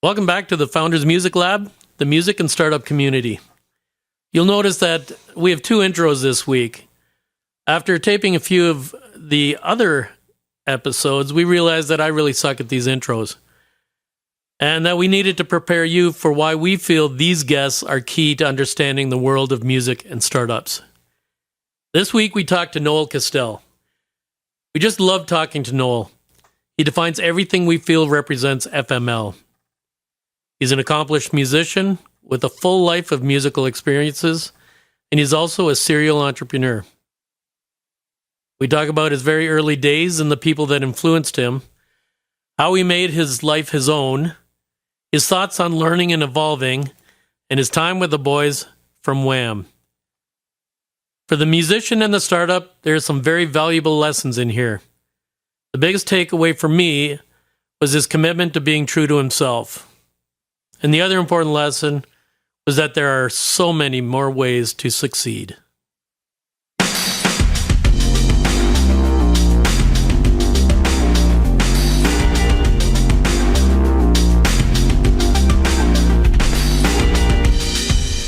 Welcome back to the Founders Music Lab, the music and startup community. You'll notice that we have two intros this week. After taping a few of the other episodes, we realized that I really suck at these intros, and that we needed to prepare you for why we feel these guests are key to understanding the world of music and startups. This week, we talked to Noel Castell. We just love talking to Noel. He defines everything we feel represents FML. He's an accomplished musician with a full life of musical experiences, and he's also a serial entrepreneur. We talk about his very early days and the people that influenced him, how he made his life his own, his thoughts on learning and evolving, and his time with the boys from Wham. For the musician and the startup, there are some very valuable lessons in here. The biggest takeaway for me was his commitment to being true to himself. And the other important lesson was that there are so many more ways to succeed.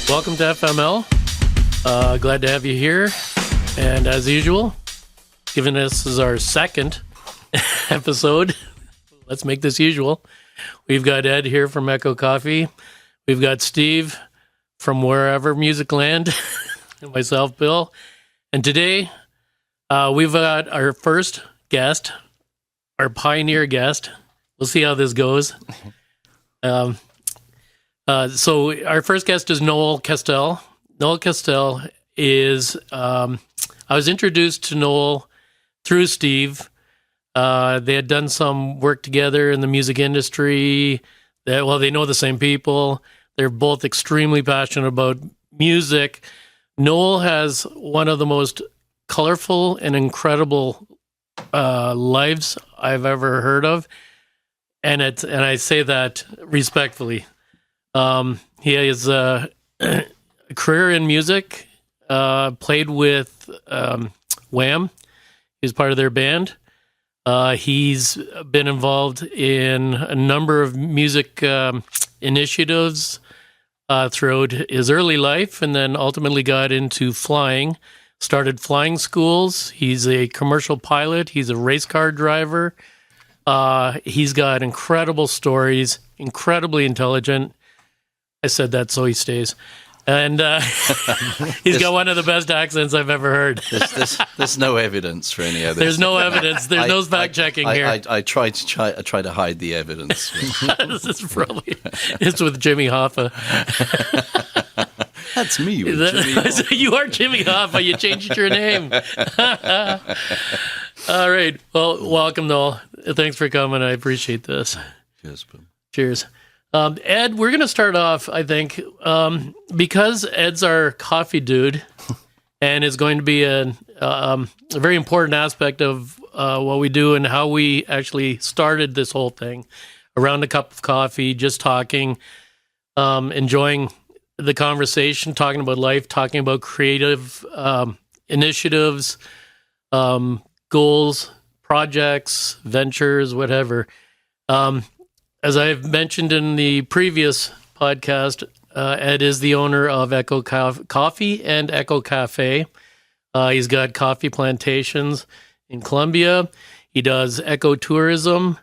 Welcome to FML. Glad to have you here. And as usual, given this is our second episode, let's make this usual. We've got Ed here from Echo Coffee. We've got Steve from wherever music land, and myself, Bill. And today, we've got our first guest, our pioneer guest. We'll see how this goes. So our first guest is Noel Castell. Noel Castell is, I was introduced to Noel through Steve. They had done some work together in the music industry. They know the same people. They're both extremely passionate about music. Noel has one of the most colorful and incredible lives I've ever heard of, and I say that respectfully. He has a career in music. Played with Wham. He was part of their band. He's been involved in a number of music initiatives throughout his early life, and then ultimately got into flying, started flying schools. He's a commercial pilot. He's a race car driver. He's got incredible stories, incredibly intelligent. I said that so he stays. And he's got one of the best accents I've ever heard. There's no evidence for any of this. There's no evidence. There's no fact checking here. I try to hide the evidence. This is probably it's with Jimmy Hoffa. That's me. With Jimmy Hoffa. You are Jimmy Hoffa. You changed your name. All right. Well, welcome, Noel. Thanks for coming. I appreciate this. Cheers, Bill. Cheers. Ed, we're going to start off, I think, because Ed's our coffee dude and is going to be a very important aspect of what we do and how we actually started this whole thing around a cup of coffee, just talking, enjoying the conversation, talking about life, talking about creative initiatives, goals, projects, ventures, whatever. As I've mentioned in the previous podcast, Ed is the owner of Echo Coffee and Echo Cafe. He's got coffee plantations in Colombia. He does eco tourism,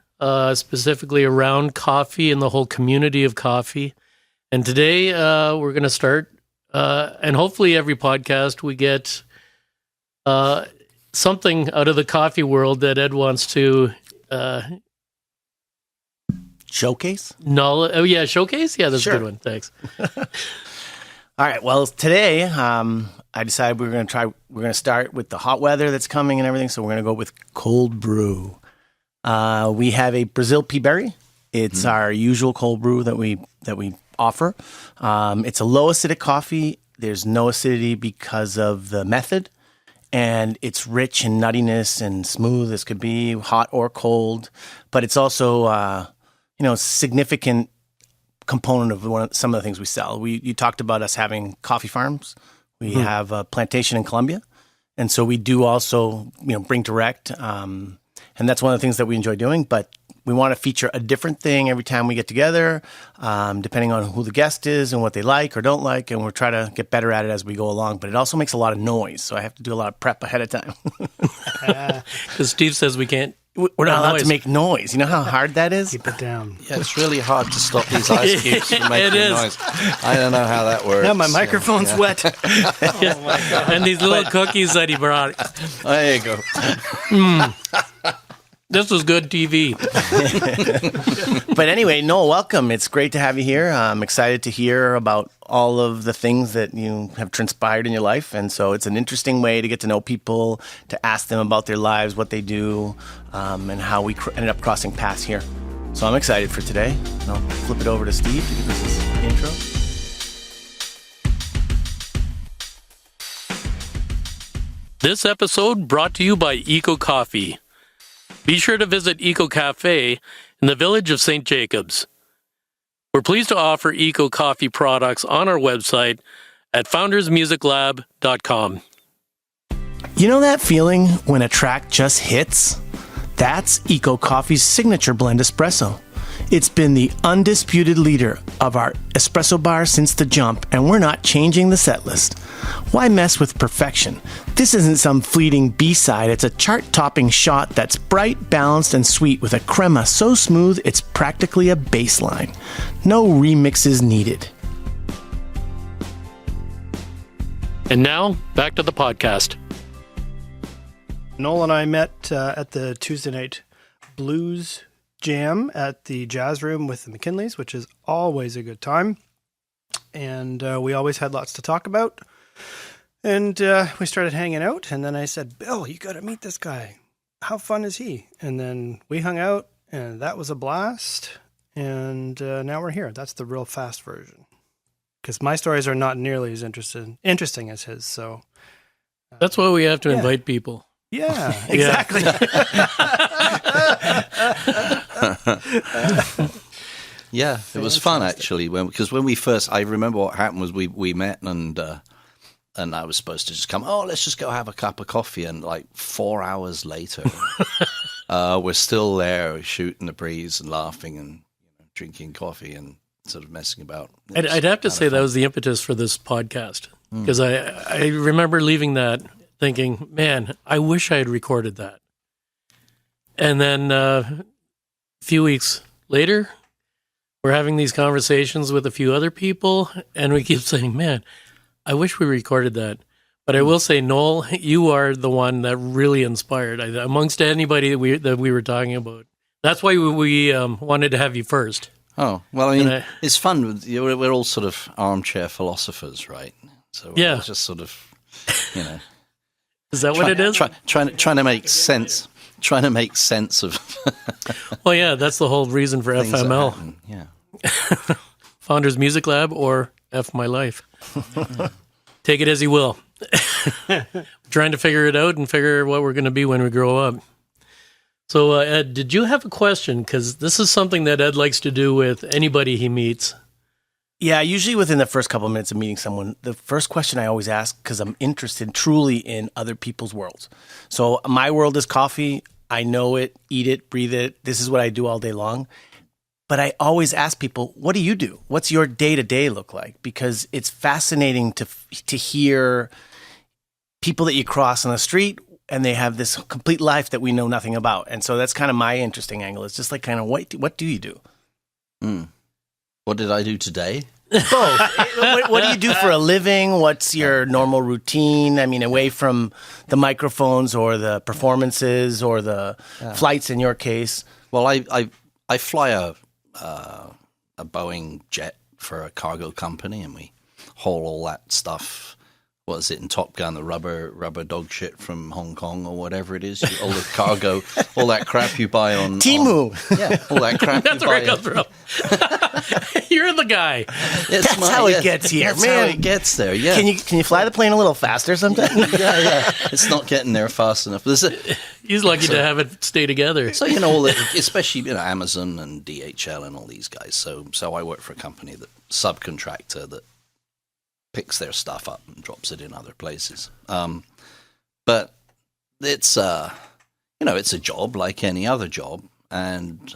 specifically around coffee and the whole community of coffee. And today we're going to start, and hopefully every podcast we get something out of the coffee world that Ed wants to showcase? Showcase? Yeah, that's sure. A good one. Thanks. All right. Well, today I decided we're going to start with the hot weather that's coming and everything. So we're going to go with cold brew. We have a Brazil Pea Berry. It's our usual cold brew that we offer. It's a low acidic coffee. There's no acidity because of the method. And it's rich in nuttiness and smooth as could be, hot or cold. But it's also significant component of some of the things we sell. You talked about us having coffee farms. We have a plantation in Colombia. And so we do also, bring direct. And that's one of the things that we enjoy doing. But we want to feature a different thing every time we get together, depending on who the guest is and what they like or don't like. And we're trying to get better at it as we go along. But it also makes a lot of noise. So I have to do a lot of prep ahead of time. Because Steve says we can't. We're not allowed to make noise. You know how hard that is? Keep it down. Yeah, it's really hard to stop these ice cubes from making is. noise. I don't know how that works. Yeah, my microphone's wet. And these little cookies that he brought. There you go. This was good TV. But anyway, Noel, welcome. It's great to have you here. I'm excited to hear about all of the things that you have transpired in your life. And so it's an interesting way to get to know people, to ask them about their lives, what they do, and how we ended up crossing paths here. So I'm excited for today. And I'll flip it over to Steve to give us his intro. This episode brought to you by Eco Coffee. Be sure to visit Eco Cafe in the village of St. Jacobs. We're pleased to offer Eco Coffee products on our website at foundersmusiclab.com. You know that feeling when a track just hits? That's Eco Coffee's signature blend espresso. It's been the undisputed leader of our espresso bar since the jump, and we're not changing the set list. Why mess with perfection? This isn't some fleeting B-side, it's a chart-topping shot that's bright, balanced, and sweet with a crema so smooth it's practically a baseline. No remixes needed. And now, back to the podcast. Noel and I met at the Tuesday night blues jam at the jazz room with the McKinleys, which is always a good time. And we always had lots to talk about. And we started hanging out. And then I said, Bill, you got to meet this guy. How fun is he? And then we hung out, and that was a blast. And now we're here. That's the real fast version. Because my stories are not nearly as interesting as his. So That's why we have to invite people. yeah, exactly. Yeah, it was fun actually. Because when we first, I remember what happened was we met and I was supposed to just come. Oh, let's just go have a cup of coffee. And like 4 hours later, we're still there shooting the breeze and laughing and drinking coffee and sort of messing about. I'd have to say that was the impetus for this podcast, because I remember leaving that thinking, man, I wish I had recorded that. And then a few weeks later, we're having these conversations with a few other people, and we keep saying, man, I wish we recorded that. But I will say, Noel, you are the one that really inspired amongst anybody that we were talking about. That's why we wanted to have you first. Oh, well, I mean, it's fun. We're all sort of armchair philosophers, right? So we're just sort of, Is that what it is? Trying to make sense. Trying to make sense of. Well, yeah, that's the whole reason for FML. Yeah. Founders Music Lab or F My Life. Take it as you will. Trying to figure it out and figure what we're going to be when we grow up. So, Ed, did you have a question? Because this is something that Ed likes to do with anybody he meets. Yeah, usually within the first couple of minutes of meeting someone, the first question I always ask, because I'm interested truly in other people's worlds. So my world is coffee. I know it, eat it, breathe it. This is what I do all day long. But I always ask people, what do you do? What's your day-to-day look like? Because it's fascinating to hear people that you cross on the street, and they have this complete life that we know nothing about. And so that's kind of my interesting angle. It's just like kind of, what do you do? What did I do today? Both. What do you do for a living? What's your normal routine? I mean, away from the microphones or the performances or the flights in your case. Well, I fly a Boeing jet for a cargo company, and we haul all that stuff. What is it in Top Gun? The rubber dog shit from Hong Kong or whatever it is. All the cargo, all that crap you buy on Temu. All that crap That's you where buy. it comes from. You're the guy. That's how it gets here, That's man. how it gets there. Yeah. Can you fly the plane a little faster sometime? Yeah. It's not getting there fast enough. He's lucky to have it stay together. So especially Amazon and DHL and all these guys. So I work for a company subcontractor that picks their stuff up and drops it in other places. But it's it's a job like any other job, and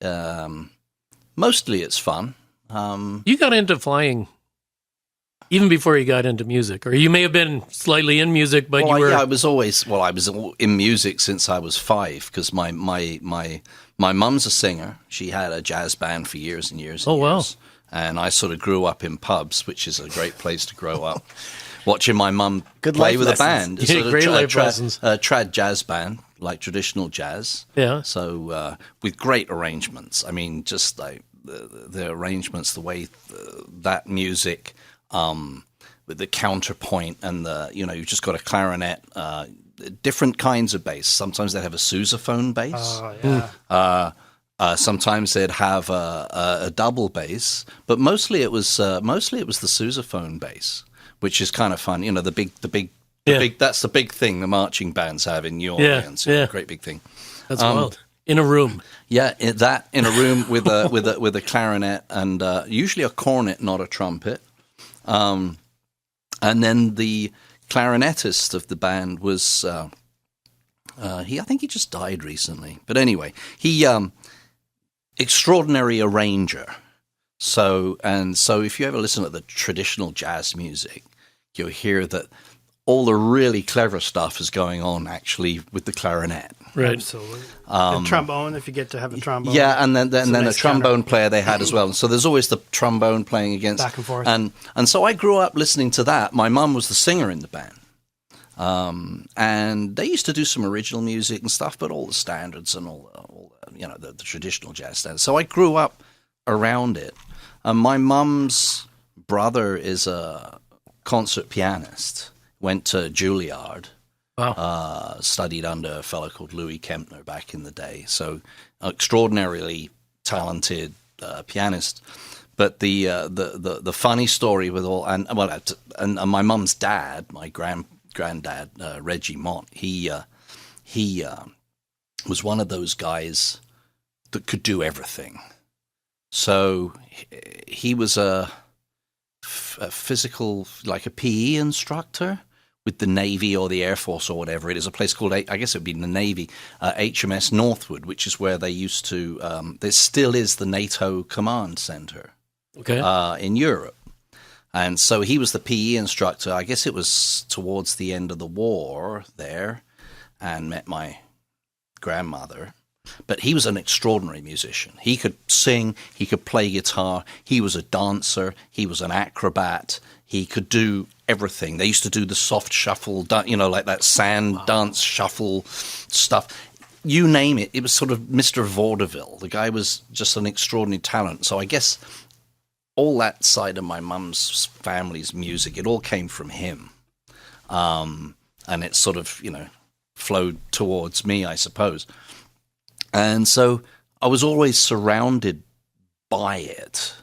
Mostly it's fun. You got into flying even before you got into music, or you may have been slightly in music, but you were. Yeah, I was in music since I was 5 because my mum's a singer. She had a jazz band for years and years. And Oh, wow. years. And I sort of grew up in pubs, which is a great place to grow up. Watching my mum play life with lessons. a band. It's Yeah, great life lessons. A trad jazz band, like traditional jazz. Yeah. So with great arrangements. I mean, just like the arrangements, the way that music, with the counterpoint and you've just got a clarinet, different kinds of bass. Sometimes they have a sousaphone bass. Oh, yeah. Sometimes they'd have a double bass, but mostly it was the sousaphone bass, which is kind of fun. You know, the big that's the big thing the marching bands have in New Orleans. Yeah. Great big thing. That's wild. In a room. Yeah, in a room with a clarinet and usually a cornet, not a trumpet. And then the clarinetist of the band was I think he just died recently. But anyway, he extraordinary arranger. So if you ever listen to the traditional jazz music, you'll hear that all the really clever stuff is going on actually with the clarinet. Right. Absolutely. And trombone, if you get to have a trombone. Yeah, and then nice a trombone player they had as well. So there's always the trombone playing against Back and forth. And so I grew up listening to that. My mum was the singer in the band. And they used to do some original music and stuff, but all the standards and all the traditional jazz standards. So I grew up around it. My mum's brother is a concert pianist. Went to Juilliard. Wow. Studied under a fellow called Louis Kempner back in the day. So extraordinarily talented pianist. But the funny story with all and my mum's dad, my granddad Reggie Mott, he was one of those guys that could do everything. So he was a physical, like a PE instructor with the Navy or the Air Force or whatever. It is a place called, I guess it would be the Navy, HMS Northwood, which is where they used to, there still is the NATO command center in Europe. And so he was the PE instructor. I guess it was towards the end of the war there, and met my grandmother. But he was an extraordinary musician. He could sing, he could play guitar, he was a dancer, he was an acrobat, he could do everything. They used to do the soft shuffle, like that sand dance shuffle stuff. You name it, it was sort of Mr. Vaudeville. The guy was just an extraordinary talent. So I guess all that side of my mum's family's music, it all came from him. And it sort of, flowed towards me, I suppose. And so I was always surrounded by it,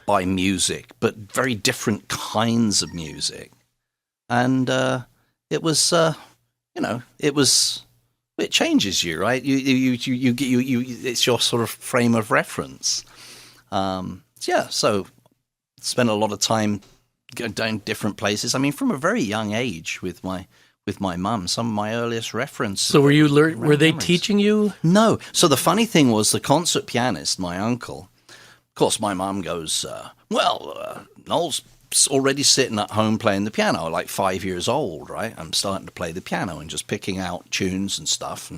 by music, but very different kinds of music. And it was, it changes you, right? You it's your sort of frame of reference. So spent a lot of time going down different places. I mean, from a very young age with my mum, some of my earliest reference. So were they teaching you? No. So the funny thing was the concert pianist, my uncle, of course, my mum goes, Noel's already sitting at home playing the piano, like 5 years old, right? I'm starting to play the piano and just picking out tunes and stuff.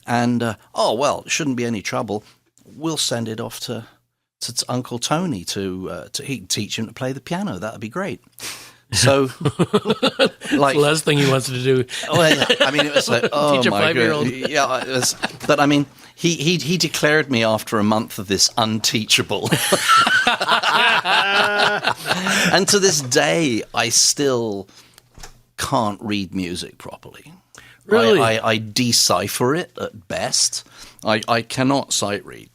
And it shouldn't be any trouble. We'll send it off to Uncle Tony to teach him to play the piano. That'd be great. So, like the last thing he wants to do. I mean, it was like, oh Teach a my 5-year-old. God. Yeah, it was, but I mean, he declared me after a month of this unteachable. And to this day, I still can't read music properly. Really? I decipher it at best. I cannot sight read.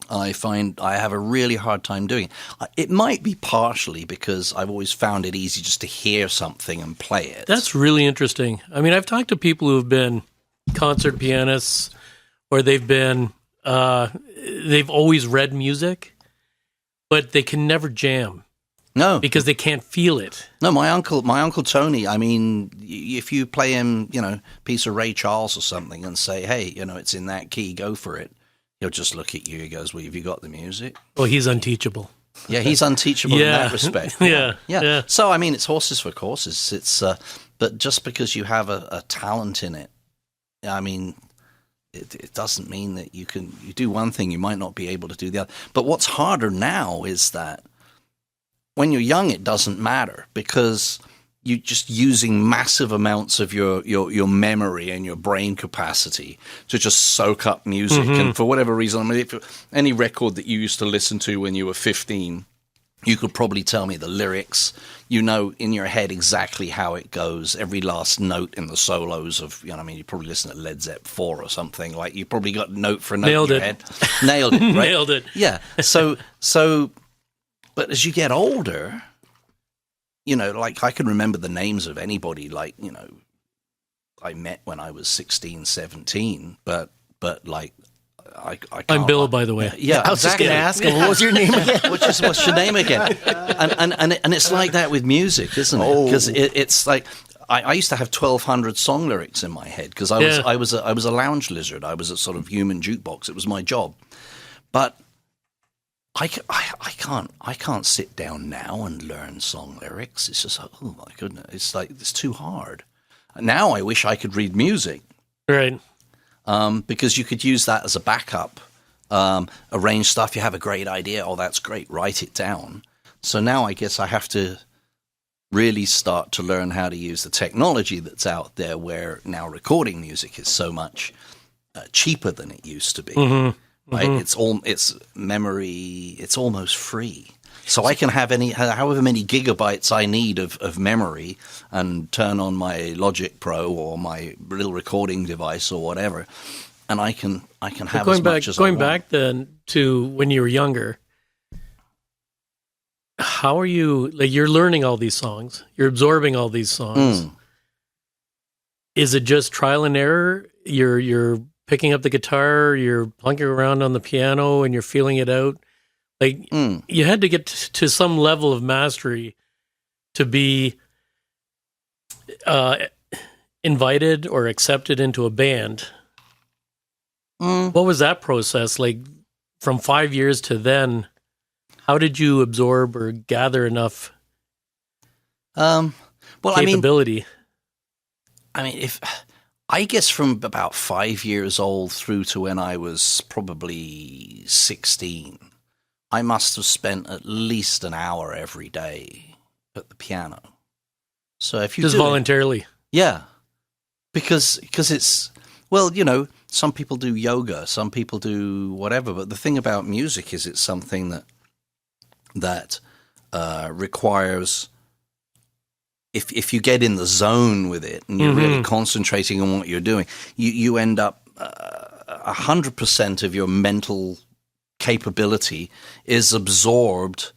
I find I have a really hard time doing it. It might be partially because I've always found it easy just to hear something and play it. That's really interesting. I mean, I've talked to people who have been concert pianists, or they've always read music, but they can never jam. No, because they can't feel it. No, my uncle Tony. I mean, if you play him, piece of Ray Charles or something, and say, "Hey, it's in that key, go for it," he'll just look at you. He goes, "Well, have you got the music?" Well, he's unteachable. Yeah, he's unteachable in that respect. Yeah. So, I mean, it's horses for courses. It's but just because you have a talent in it, I mean, it doesn't mean that you do one thing, you might not be able to do the other. But what's harder now is that when you're young, it doesn't matter because you're just using massive amounts of your memory and your brain capacity to just soak up music. And for whatever reason, I mean, if any record that you used to listen to when you were 15, you could probably tell me the lyrics. You know in your head exactly how it goes, every last note in the solos of, I mean, you probably listen to Led Zepp 4 or something. Like, you probably got note for note in your head. Nailed it, right? Nailed it. Yeah. But as you get older, like I can remember the names of anybody, like, I met when I was 16, 17, but like, I can't. I'm Bill, by the way. Yeah, I was just going to ask him, what was your name again? What's your name again? And it's like that with music, isn't it? Because it's like I used to have 1,200 song lyrics in my head because I was a lounge lizard. I was a sort of human jukebox. It was my job, but I can't sit down now and learn song lyrics. It's just, oh my goodness, it's like it's too hard. Now I wish I could read music, Right. Because you could use that as a backup. Arrange stuff. You have a great idea. Oh, that's great. Write it down. So now I guess I have to really start to learn how to use the technology that's out there, where now recording music is so much cheaper than it used to be. Right? It's memory. It's almost free. So I can have however many gigabytes I need of memory and turn on my Logic Pro or my little recording device or whatever, and I can have as much as I want. Going back then to when you were younger, how are you? Like, you're learning all these songs, you're absorbing all these songs. Is it just trial and error? You're picking up the guitar, you're plunking around on the piano, and you're feeling it out. Like, you had to get to some level of mastery to be invited or accepted into a band. What was that process like from 5 years to then? How did you absorb or gather enough capability? I mean, if I guess from about 5 years old through to when I was probably 16, I must have spent at least an hour every day at the piano. So if you just voluntarily, because it's, well, some people do yoga, some people do whatever, but the thing about music is it's something that requires, if you get in the zone with it and you're really concentrating on what you're doing, you end up 100% of your mental capability is absorbed.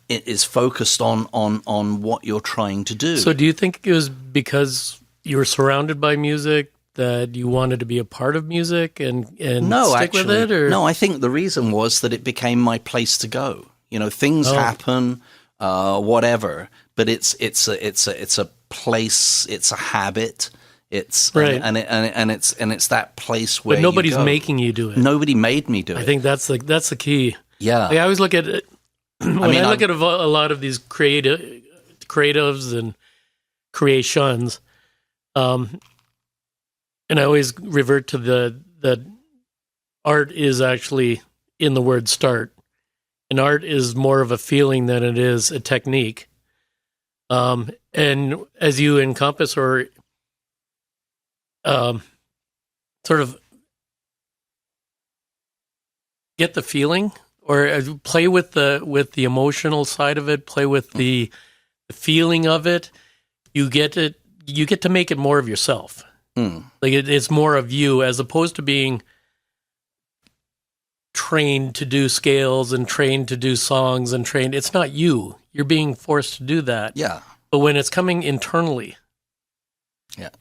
It is focused on what you're trying to do. So do you think it was because you were surrounded by music that you wanted to be a part of music and stick with it? Or? No, I think the reason was that it became my place to go. Things happen, whatever, but it's a place, it's a habit. It's right. and it's that place where. But nobody's you go. making you do it. Nobody made me do it. I think that's the key. Yeah. Like, I always look at it when I look at a lot of these creatives and creations, and I always revert to that art is actually in the word start, and art is more of a feeling than it is a technique. And as you encompass or sort of get the feeling or play with the emotional side of it, play with the feeling of it, you get to make it more of yourself. Like it's more of you as opposed to being trained to do scales and trained to do songs and trained. It's not you. You're being forced to do that. Yeah. But when it's coming internally,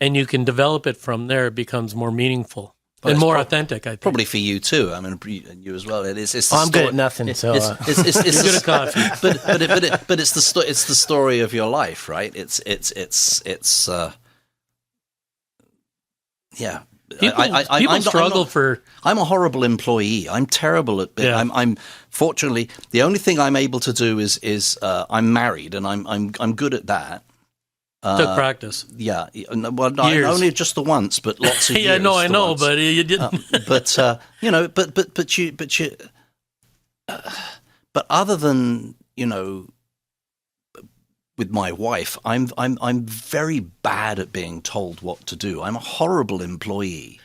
and you can develop it from there, it becomes more meaningful and more authentic, I think. Probably for you too. I mean, you as well. I'm good at nothing, so it's good at coffee. But it's the story of your life, right? It's People struggle for. I'm a horrible employee. I'm terrible at. Yeah. I'm fortunately the only thing I'm able to do is I'm married and I'm good at that. Took practice. Yeah. Well, not only just the once, but lots of years. I know, once. but you didn't. But other than with my wife, I'm very bad at being told what to do. I'm a horrible employee.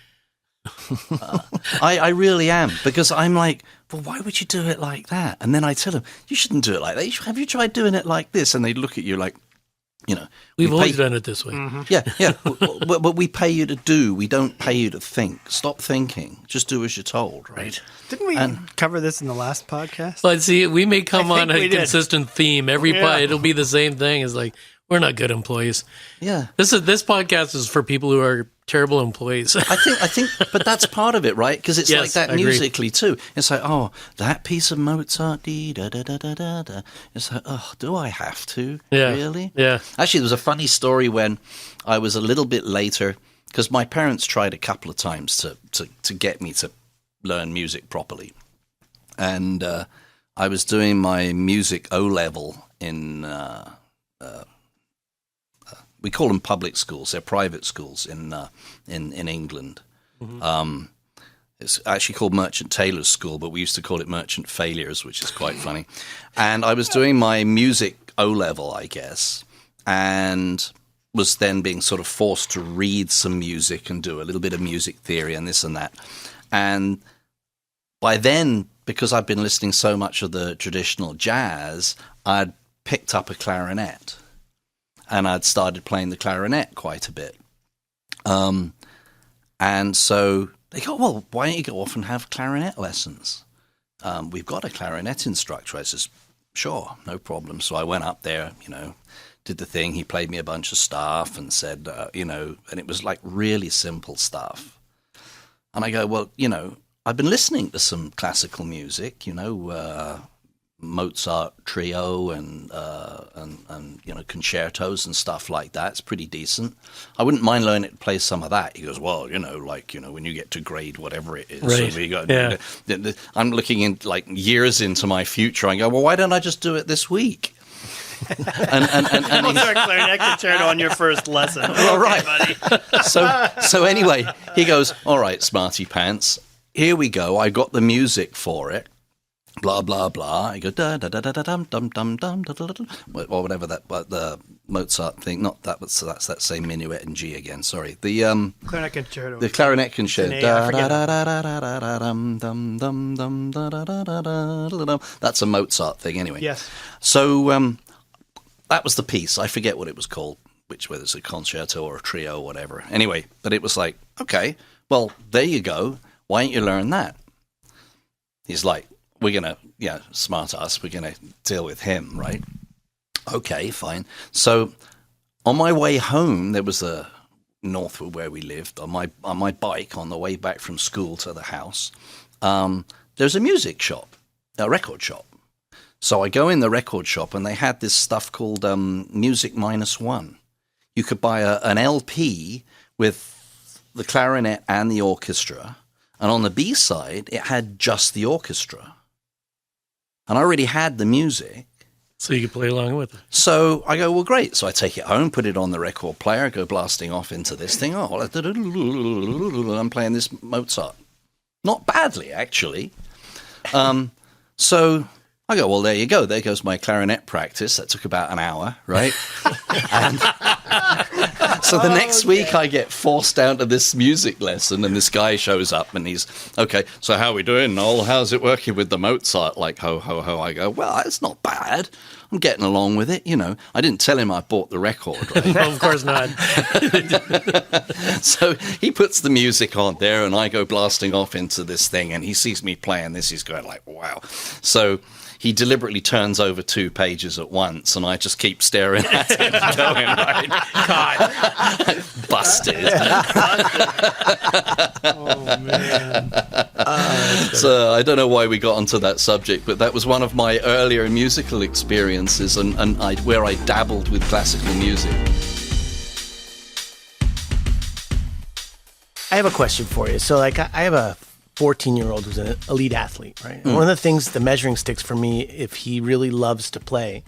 I really am, because I'm like, well, why would you do it like that? And then I tell them, you shouldn't do it like that. Have you tried doing it like this? And they look at you like, We've always done it this way. Mm-hmm. Yeah. But we pay you to do. We don't pay you to think. Stop thinking. Just do as you're told, right? Didn't we cover this in the last podcast? But see, we may come I on think a we did. consistent theme. It'll be the same thing. It's like, we're not good employees. Yeah. This podcast is for people who are terrible employees. I think, but that's part of it, right? Because it's Yes, like that I agree. musically too. It's like, oh, that piece of Mozart, da da da da da da. It's like, oh, do I have to? Yeah. Really? Yeah. Actually, there was a funny story when I was a little bit later, because my parents tried a couple of times to get me to learn music properly, and I was doing my music O-level in. We call them public schools. They're private schools in England. Mm-hmm. It's actually called Merchant Taylor's School, but we used to call it Merchant Failures, which is quite funny. And I was doing my music O-level, I guess, and was then being sort of forced to read some music and do a little bit of music theory and this and that. And by then, because I'd been listening so much of the traditional jazz, I'd picked up a clarinet. And I'd started playing the clarinet quite a bit. And so they go, well, why don't you go off and have clarinet lessons? We've got a clarinet instructor. I says, sure, no problem. So I went up there, did the thing. He played me a bunch of stuff and said, and it was like really simple stuff. And I go, well, I've been listening to some classical music, Mozart trio and concertos and stuff like that. It's pretty decent. I wouldn't mind learning to play some of that. He goes, well, when you get to grade whatever it is. Right. So we got, Yeah. I'm looking in like years into my future. I go, well, why don't I just do it this week? and Mozart clarinet concerto on your first lesson. All right, buddy. So anyway, he goes, all right, smarty pants. Here we go. I got the music for it. Blah blah blah. I go da da da da da dum dum dum dum da da da, or whatever that the Mozart thing. Not that, but so that's that same minuet in G again. Sorry, the Clarinet concerto. the clarinet concerto. I Da forget. da da da da da da dum dum dum dum da da da da da da. That's a Mozart thing, anyway. Yes. So that was the piece. I forget what it was called, whether it's a concerto or a trio or whatever. Anyway, but it was like, okay, well, there you go. Why don't you learn that? He's like, we're going to, smart ass, we're going to deal with him, right? Okay, fine. So on my way home, there was a northward where we lived, on my bike on the way back from school to the house, there's a music shop, a record shop. So I go in the record shop and they had this stuff called Music -1. You could buy an LP with the clarinet and the orchestra. And on the B side, it had just the orchestra. And I already had the music. So you could play along with it. So I go, well, great. So I take it home, put it on the record player, go blasting off into this thing. Oh, I'm playing this Mozart. Not badly, actually. So I go, well, there you go. There goes my clarinet practice. That took about an hour, right? And so the next week I get forced down to this music lesson and this guy shows up and he's, okay, so how are we doing, Noel? How's it working with the Mozart? Like, ho, ho, ho. I go, well, it's not bad. I'm getting along with it, I didn't tell him I bought the record, right? Well, of course not. So he puts the music on there and I go blasting off into this thing and he sees me playing this. He's going like, wow. So he deliberately turns over 2 pages at once, and I just keep staring at him going, right? God. Busted. Oh, man. So I don't know why we got onto that subject, but that was one of my earlier musical experiences and where I dabbled with classical music. I have a question for you. So, like, I have a 14-year-old who's an elite athlete, right? And one of the things, the measuring sticks for me, if he really loves to play,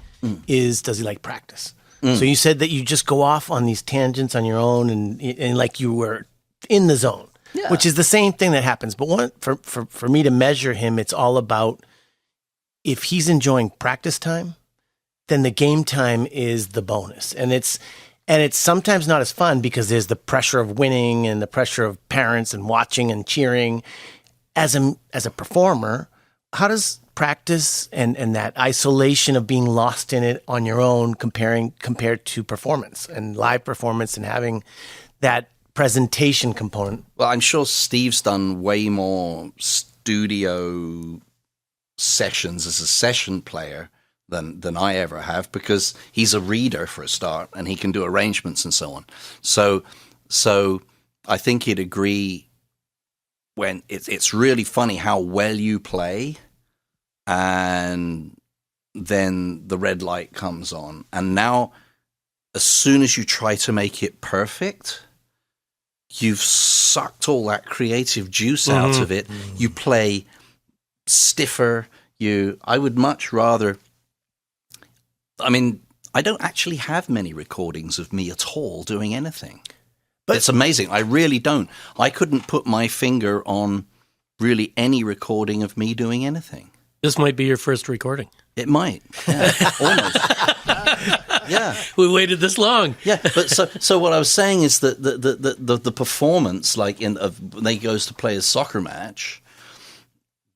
is does he like practice? So you said that you just go off on these tangents on your own, and like you were in the zone, which is the same thing that happens. But for me to measure him, it's all about if he's enjoying practice time, then the game time is the bonus, and it's sometimes not as fun because there's the pressure of winning and the pressure of parents and watching and cheering. As a performer, how does practice and that isolation of being lost in it on your own compared to performance and live performance and having that presentation component? Well, I'm sure Steve's done way more studio sessions as a session player than I ever have, because he's a reader for a start and he can do arrangements and so on. So I think he'd agree when it's really funny how well you play, and then the red light comes on. And now, as soon as you try to make it perfect, you've sucked all that creative juice out of it. You play stiffer. I would much rather... I mean, I don't actually have many recordings of me at all doing anything. But it's amazing. I really don't. I couldn't put my finger on really any recording of me doing anything. This might be your first recording. It might. Yeah, almost. Yeah. We waited this long. Yeah, but so what I was saying is that the performance, like when they goes to play a soccer match,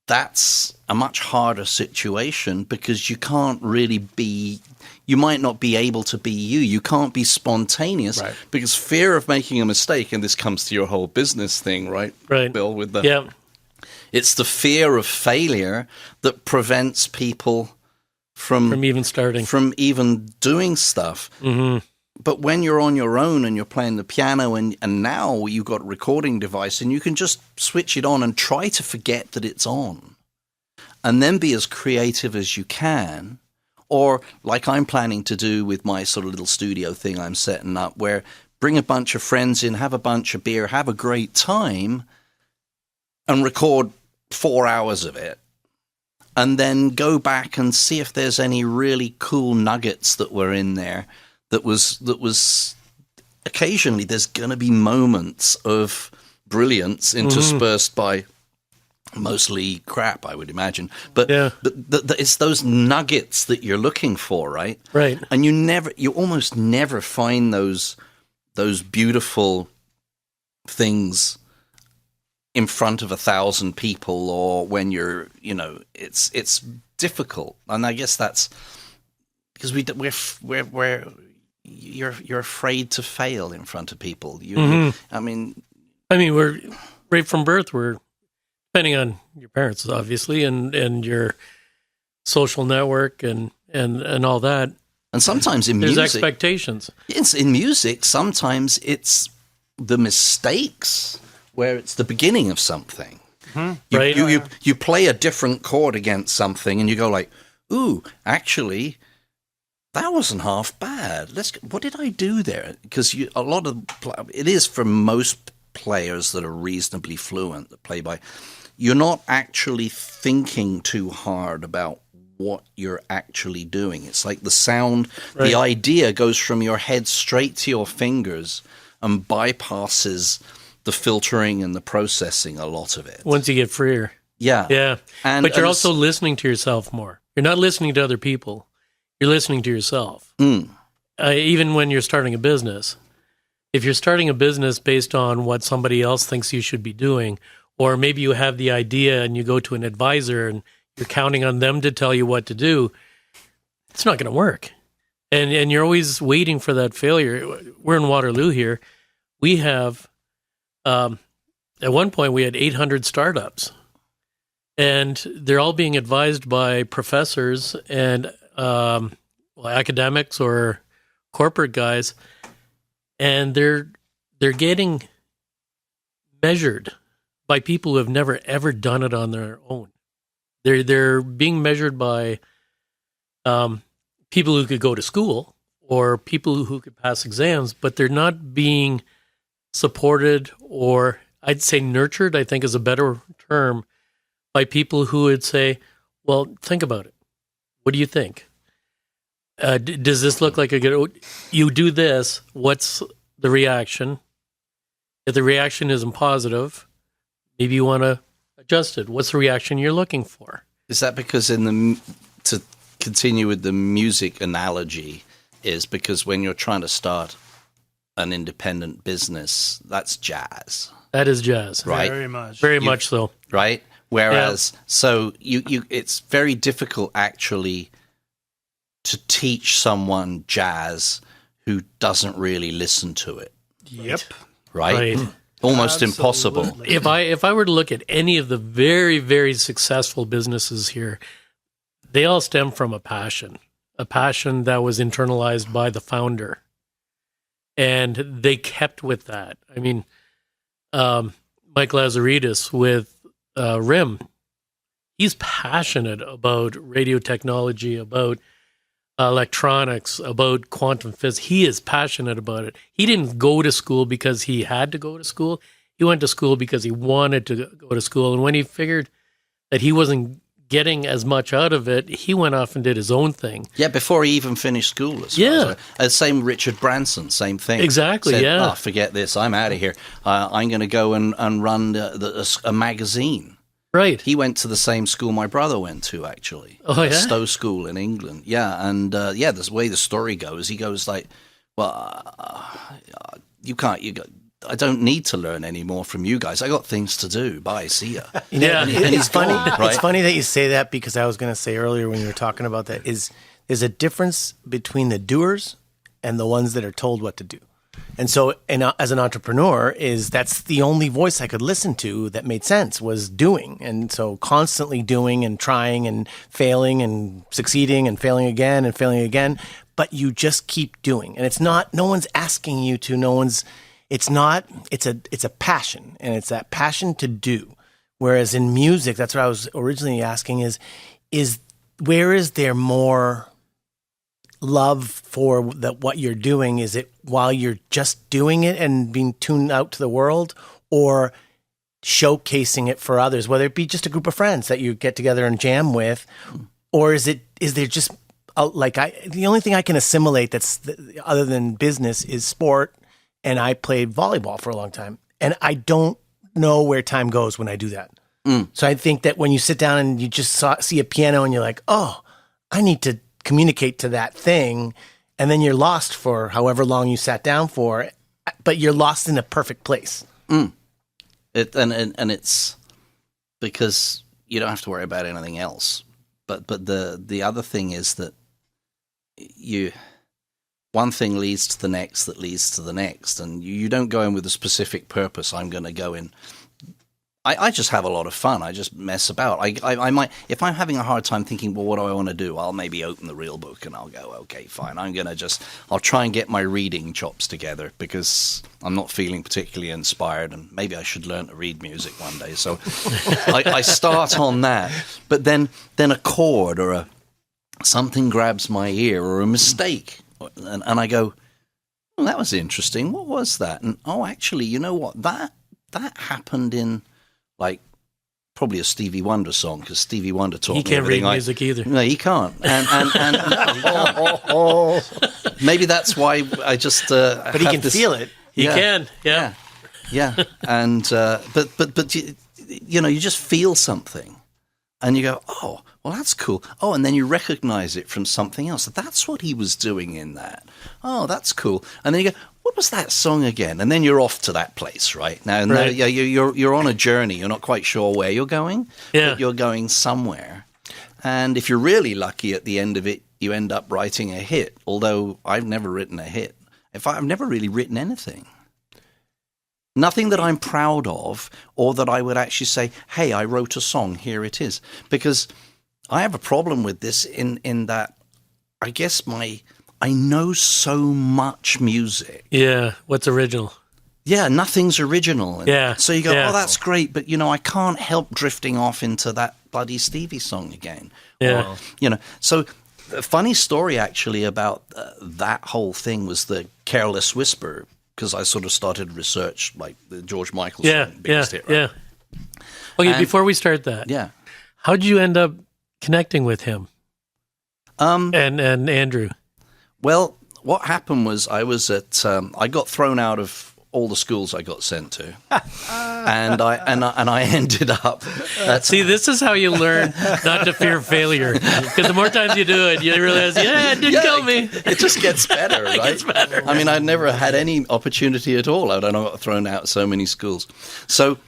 that's a much harder situation because you can't really be, you might not be able to be you. You can't be spontaneous because fear of making a mistake, and this comes to your whole business thing, right? Right. Bill, with the it's the fear of failure that prevents people from even starting, from even doing stuff. Mm-hmm. But when you're on your own and you're playing the piano and now you've got a recording device and you can just switch it on and try to forget that it's on and then be as creative as you can, or like I'm planning to do with my sort of little studio thing I'm setting up, where bring a bunch of friends in, have a bunch of beer, have a great time and record 4 hours of it. And then go back and see if there's any really cool nuggets that were in there. That was occasionally there's going to be moments of brilliance interspersed by mostly crap, I would imagine. But it's those nuggets that you're looking for, right? Right. And you almost never find those beautiful things in front of 1,000 people, or when you're, it's difficult. And I guess that's because you're afraid to fail in front of people. I mean, we're right from birth. We're depending on your parents, obviously, and your social network and all that. And sometimes in there's music, expectations. It's in music. Sometimes it's the mistakes where it's the beginning of something. Mm-hmm. You play a different chord against something, and you go like, "Ooh, actually, that wasn't half bad. What did I do there?" Because it is for most players that are reasonably fluent that play by, you're not actually thinking too hard about what you're actually doing. It's like the sound, the idea goes from your head straight to your fingers and bypasses the filtering and the processing, a lot of it. Once you get freer. Yeah. But you're also listening to yourself more. You're not listening to other people. You're listening to yourself. Even when you're starting a business. If you're starting a business based on what somebody else thinks you should be doing, or maybe you have the idea and you go to an advisor and you're counting on them to tell you what to do, it's not going to work. And you're always waiting for that failure. We're in Waterloo here. We have, at one point, we had 800 startups. And they're all being advised by professors and academics or corporate guys. And they're getting measured by people who have never, ever done it on their own. They're being measured by people who could go to school or people who could pass exams, but they're not being supported or I'd say nurtured, I think is a better term, by people who would say, well, think about it. What do you think? Does this look like a good, you do this, what's the reaction? If the reaction isn't positive, maybe you want to adjust it. What's the reaction you're looking for? Is that because to continue with the music analogy, is because when you're trying to start an independent business, that's jazz. That is jazz. Right. Very much. Very much so. Right? Whereas, so you it's very difficult actually to teach someone jazz who doesn't really listen to it. Yep. Right? Right. Almost impossible. Absolutely. If I were to look at any of the very, very successful businesses here, they all stem from a passion that was internalized by the founder. And they kept with that. I mean, Mike Lazaridis with RIM, he's passionate about radio technology, about electronics, about quantum physics. He is passionate about it. He didn't go to school because he had to go to school. He went to school because he wanted to go to school. And when he figured that he wasn't getting as much out of it, he went off and did his own thing. Yeah, before he even finished school. Same Richard Branson, same thing. Exactly, Said, yeah. Oh, forget this. I'm out of here. I'm going to go and run a magazine. Right. He went to the same school my brother went to, actually. Oh, yeah? Stowe School in England. Yeah, and the way the story goes, he goes like, well, I don't need to learn any more from you guys. I got things to do. Bye, see ya. Yeah. And It's he's funny. gone, right? It's funny that you say that, because I was going to say earlier when you were talking about that is there's a difference between the doers and the ones that are told what to do. And so, as an entrepreneur, that's the only voice I could listen to that made sense, was doing. And so constantly doing and trying and failing and succeeding and failing again and failing again. But you just keep doing. And it's not, no one's asking you to, it's a passion. And it's that passion to do. Whereas in music, that's what I was originally asking is where is there more love for what you're doing? Is it while you're just doing it and being tuned out to the world, or showcasing it for others, whether it be just a group of friends that you get together and jam with, or is there just the only thing I can assimilate other than business is sport, and I played volleyball for a long time, and I don't know where time goes when I do that. So I think that when you sit down and you just see a piano and you're like, oh, I need to communicate to that thing, and then you're lost for however long you sat down for, but you're lost in a perfect place. And it's because you don't have to worry about anything else. But the other thing is that one thing leads to the next that leads to the next, and you don't go in with a specific purpose. I'm going to go in. I just have a lot of fun. I just mess about. I might, if I'm having a hard time thinking, well, what do I want to do? I'll maybe open the real book and I'll go, okay, fine. I'll try and get my reading chops together, because I'm not feeling particularly inspired, and maybe I should learn to read music one day. So I start on that, but then a chord or something grabs my ear, or a mistake, and I go, well, that was interesting. What was that? And actually, you know what? That happened in, like, probably a Stevie Wonder song, because Stevie Wonder taught me everything. He can't read music either. No, he can't. And maybe that's why I just. But he can feel it. He can, yeah. And but you just feel something, and you go, oh, well, that's cool. Oh, and then you recognize it from something else. That's what he was doing in that. Oh, that's cool. And then you go, what was that song again? And then you're off to that place, right? Now you're on a journey. You're not quite sure where you're going, but you're going somewhere. And if you're really lucky, at the end of it, you end up writing a hit. Although I've never written a hit. I've never really written anything. Nothing that I'm proud of, or that I would actually say, hey, I wrote a song, here it is. Because I have a problem with this in that I guess I know so much music. Yeah, what's original? Yeah, nothing's original. Yeah. So you go, oh, that's great, but, I can't help drifting off into that bloody Stevie song again. Yeah. Or, so a funny story, actually, about that whole thing was the Careless Whisper because I sort of started research like the George Michael Yeah, song, Biggest Hit, right? yeah. Okay, And- before we start that, Yeah. how did you end up connecting with him Um, and Andrew? well, what happened was I was at I got thrown out of all the schools I got sent to, and I ended up. See, this is how you learn not to fear failure. Because the more times you do it, you realize, it didn't kill me. It just gets better, right? It gets better. I mean, I never had any opportunity at all. I got thrown out of so many schools. So,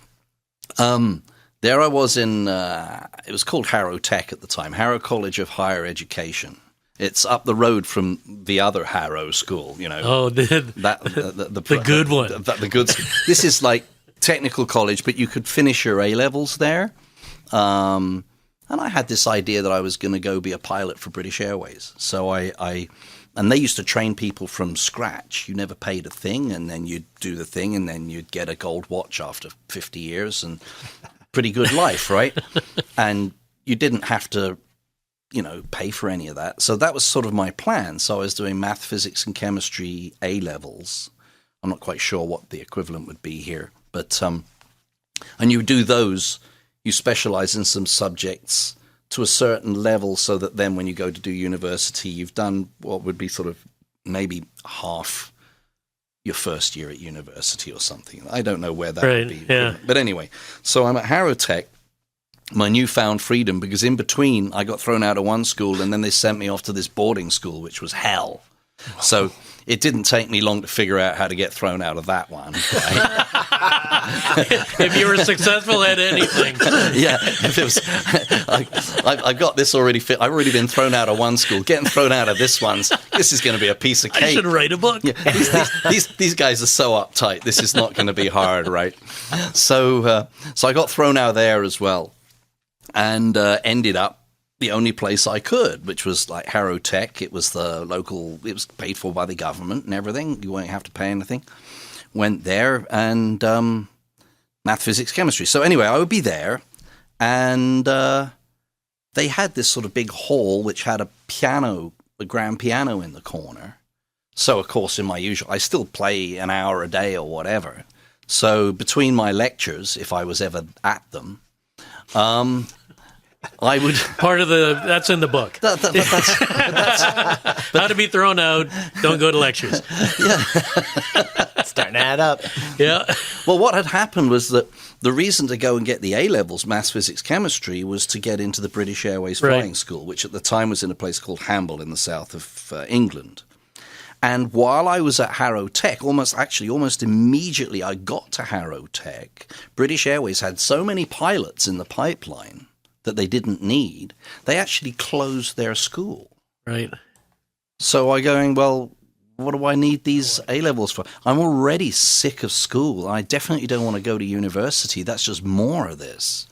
there I was in. It was called Harrow Tech at the time, Harrow College of Higher Education. It's up the road from the other Harrow school, you know. Oh, the good one. The good. This is like technical college, but you could finish your A-levels there. And I had this idea that I was going to go be a pilot for British Airways. So and they used to train people from scratch. You never paid a thing, and then you'd do the thing, and then you'd get a gold watch after 50 years, and pretty good life, right? And you didn't have to, pay for any of that. So that was sort of my plan. So I was doing math, physics, and chemistry A-levels. I'm not quite sure what the equivalent would be here. But, and you do those, you specialize in some subjects to a certain level so that then when you go to do university, you've done what would be sort of maybe half your first year at university or something. I don't know where that would be. Yeah. But anyway, so I'm at Harrow Tech, my newfound freedom, because in between I got thrown out of one school and then they sent me off to this boarding school, which was hell. So it didn't take me long to figure out how to get thrown out of that one. Right? If you were successful at anything. Yeah, if it was, I've got this already fit. I've already been thrown out of one school. Getting thrown out of this is going to be a piece of cake. I should write a book. Yeah, these guys are so uptight. This is not going to be hard, right? So I got thrown out there as well, and ended up the only place I could, which was like Harrow Tech. It was the local. It was paid for by the government and everything. You won't have to pay anything. Went there and math, physics, chemistry. So anyway, I would be there, and they had this sort of big hall which had a grand piano in the corner. So of course, in my usual, I still play an hour a day or whatever. So between my lectures, if I was ever at them, I would Part of that's in the book. that's How to be thrown out. Don't go to lectures. Starting to add up. Yeah. Well, what had happened was that the reason to go and get the A-levels, maths, physics, chemistry, was to get into the British Airways flying school, which at the time was in a place called Hamble in the south of England. And while I was at Harrow Tech, almost immediately I got to Harrow Tech, British Airways had so many pilots in the pipeline that they didn't need, they actually closed their school. Right. So I going, well, what do I need these A-levels for? I'm already sick of school. I definitely don't want to go to university. That's just more of this.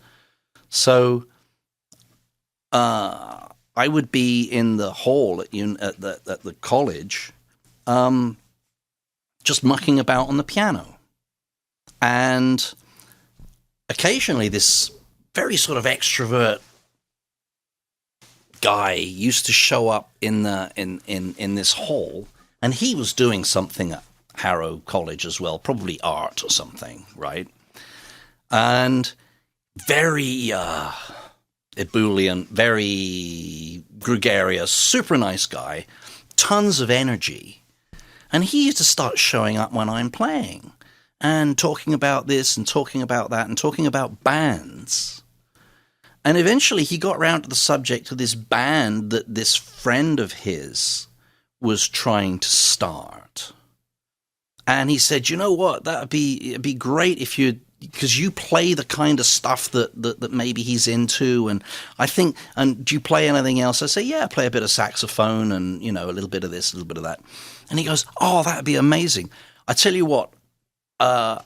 So I would be in the hall at the college just mucking about on the piano. And occasionally this very sort of extrovert guy used to show up in this hall, and he was doing something at Harrow College as well, probably art or something, right? And very ebullient, very gregarious, super nice guy, tons of energy. And he used to start showing up when I'm playing and talking about this and talking about that and talking about bands. And eventually he got round to the subject of this band that this friend of his was trying to start. And he said, you know what, it'd be great if because you play the kind of stuff that maybe he's into. And I think, and do you play anything else? I say, yeah, I play a bit of saxophone and, a little bit of this, a little bit of that. And he goes, oh, that'd be amazing. I tell you what, I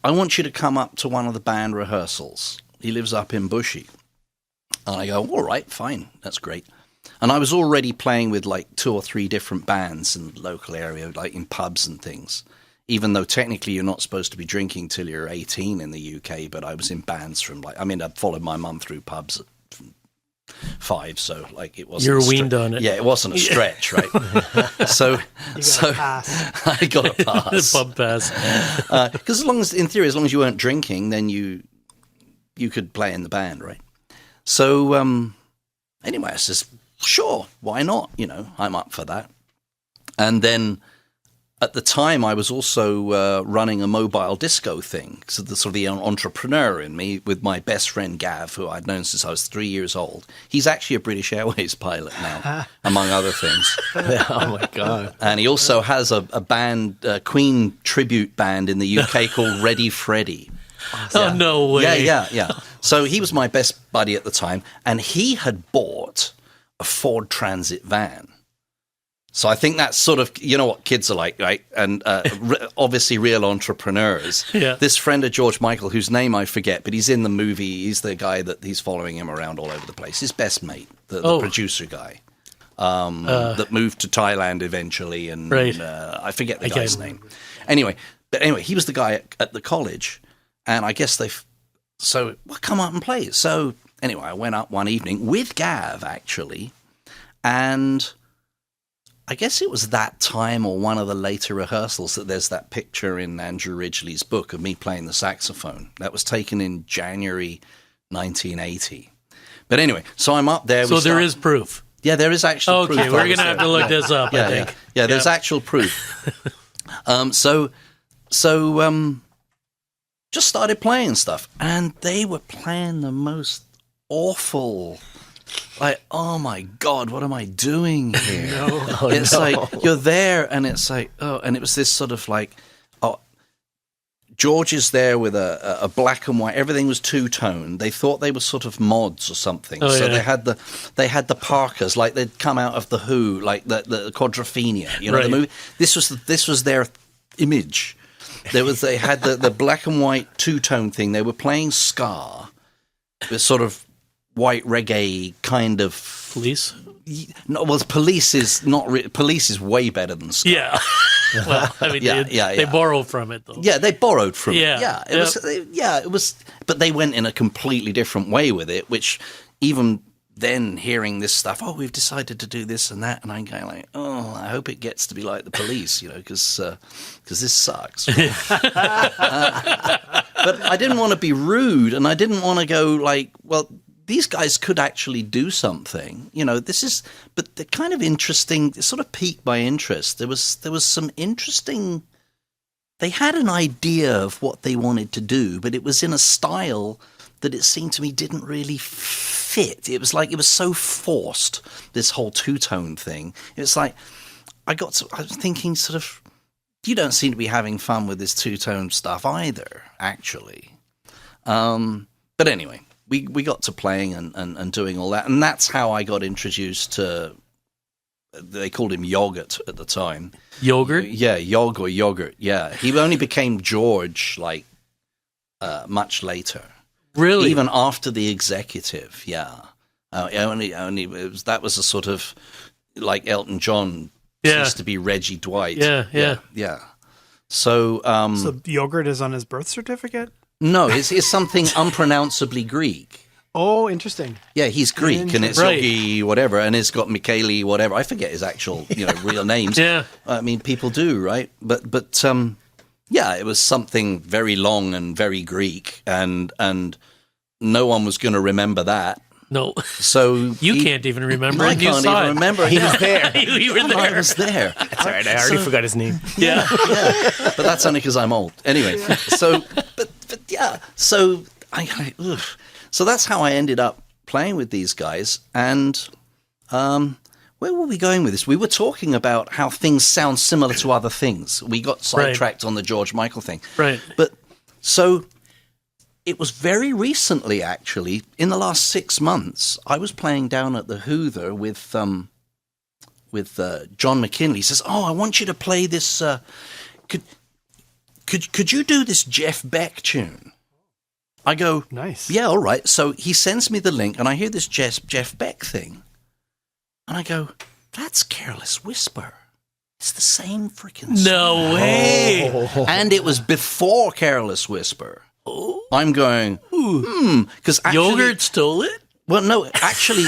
want you to come up to one of the band rehearsals. He lives up in Bushy. And I go, all right, fine, that's great. And I was already playing with like 2 or 3 different bands in the local area, like in pubs and things, even though technically you're not supposed to be drinking till you're 18 in the UK, but I was in bands I followed my mum through pubs from 5, so like it wasn't. You're weaned on it. Yeah, it wasn't a stretch, right? so pass. I got a pass. Pub pass. Because in theory, as long as you weren't drinking, then you could play in the band, right? So anyway, I says, sure, why not? I'm up for that. And then at the time, I was also running a mobile disco thing. So the sort of the entrepreneur in me, with my best friend Gav, who I'd known since I was 3 years old. He's actually a British Airways pilot now, among other things. Oh my God! And he also has a band, a Queen tribute band in the UK called Ready Freddy. Oh, no way. Yeah. So he was my best buddy at the time, and he had bought a Ford Transit van. So I think that's sort of, what kids are like, right? And obviously real entrepreneurs. Yeah. This friend of George Michael, whose name I forget, but he's in the movie. He's the guy that he's following him around all over the place. His best mate, the producer guy, that moved to Thailand eventually. And right. I forget the guy's name. Anyway, he was the guy at the college. And I guess come up and play. So anyway, I went up one evening with Gav, actually, and I guess it was that time or one of the later rehearsals that there's that picture in Andrew Ridgeley's book of me playing the saxophone. That was taken in January 1980. But anyway, so I'm up there. So there is proof. Yeah, there is actual proof. Okay, we're going to have to look this up, I think. Yeah, there's actual proof. So just started playing stuff, and they were playing the most awful, like, oh my God, what am I doing here? Like, you're there, and it's like, and it was this sort of like, George is there with a black and white. Everything was two-tone. They thought they were sort of mods or something. So they had the Parkers, like they'd come out of the Who, like the Quadrophenia. The movie. This was their image. They had the black and white two-tone thing. They were playing ska, this sort of white reggae kind of Police. No, well, Police is not. Police is way better than ska. Yeah. Well, I mean, they borrow from it though. Yeah, they borrowed from it. Yeah. It was. But they went in a completely different way with it, which even then, hearing this stuff, we've decided to do this and that, and I'm going like, I hope it gets to be like the Police, because this sucks. But I didn't want to be rude, and I didn't want to go like, well, these guys could actually do something, but they're kind of interesting. It sort of piqued my interest. There was some interesting. They had an idea of what they wanted to do, but it was in a style that it seemed to me didn't really fit. It was like it was so forced, this whole two-tone thing. It's like I was thinking sort of, you don't seem to be having fun with this two-tone stuff either, actually. But anyway, we got to playing and doing all that, and that's how I got introduced to, they called him Yogurt at the time. Yogurt? Yeah, Yogurt, yeah. He only became George, like, much later. Really? Even after the Executive, yeah. That was a sort of, like Elton John used to be Reggie Dwight. Yeah. So, so Yogurt is on his birth certificate? No, it's something unpronounceably Greek. Oh, interesting. Yeah, he's Greek, and it's Yogi whatever, and it's got Michele whatever. I forget his actual, real names. Yeah. I mean, people do, right? But yeah, it was something very long and very Greek, and no one was going to remember that. No. So you can't even remember. I can't even remember. He was there. You were there. I was there. That's all right. I already forgot his name. Yeah. But that's only because I'm old. Anyway, so but yeah, so so that's how I ended up playing with these guys. And where were we going with this? We were talking about how things sound similar to other things. We got sidetracked on the George Michael thing. Right. But so it was very recently, actually, in the last 6 months, I was playing down at the Hoother with John McKinley. He says, I want you to play this, could you do this Jeff Beck tune? I go, nice. Yeah, all right. So he sends me the link, and I hear this Jeff Beck thing. And I go, that's Careless Whisper. It's the same freaking song. No way. And it was before Careless Whisper. I'm going, because Yogurt stole it? Well, no, actually,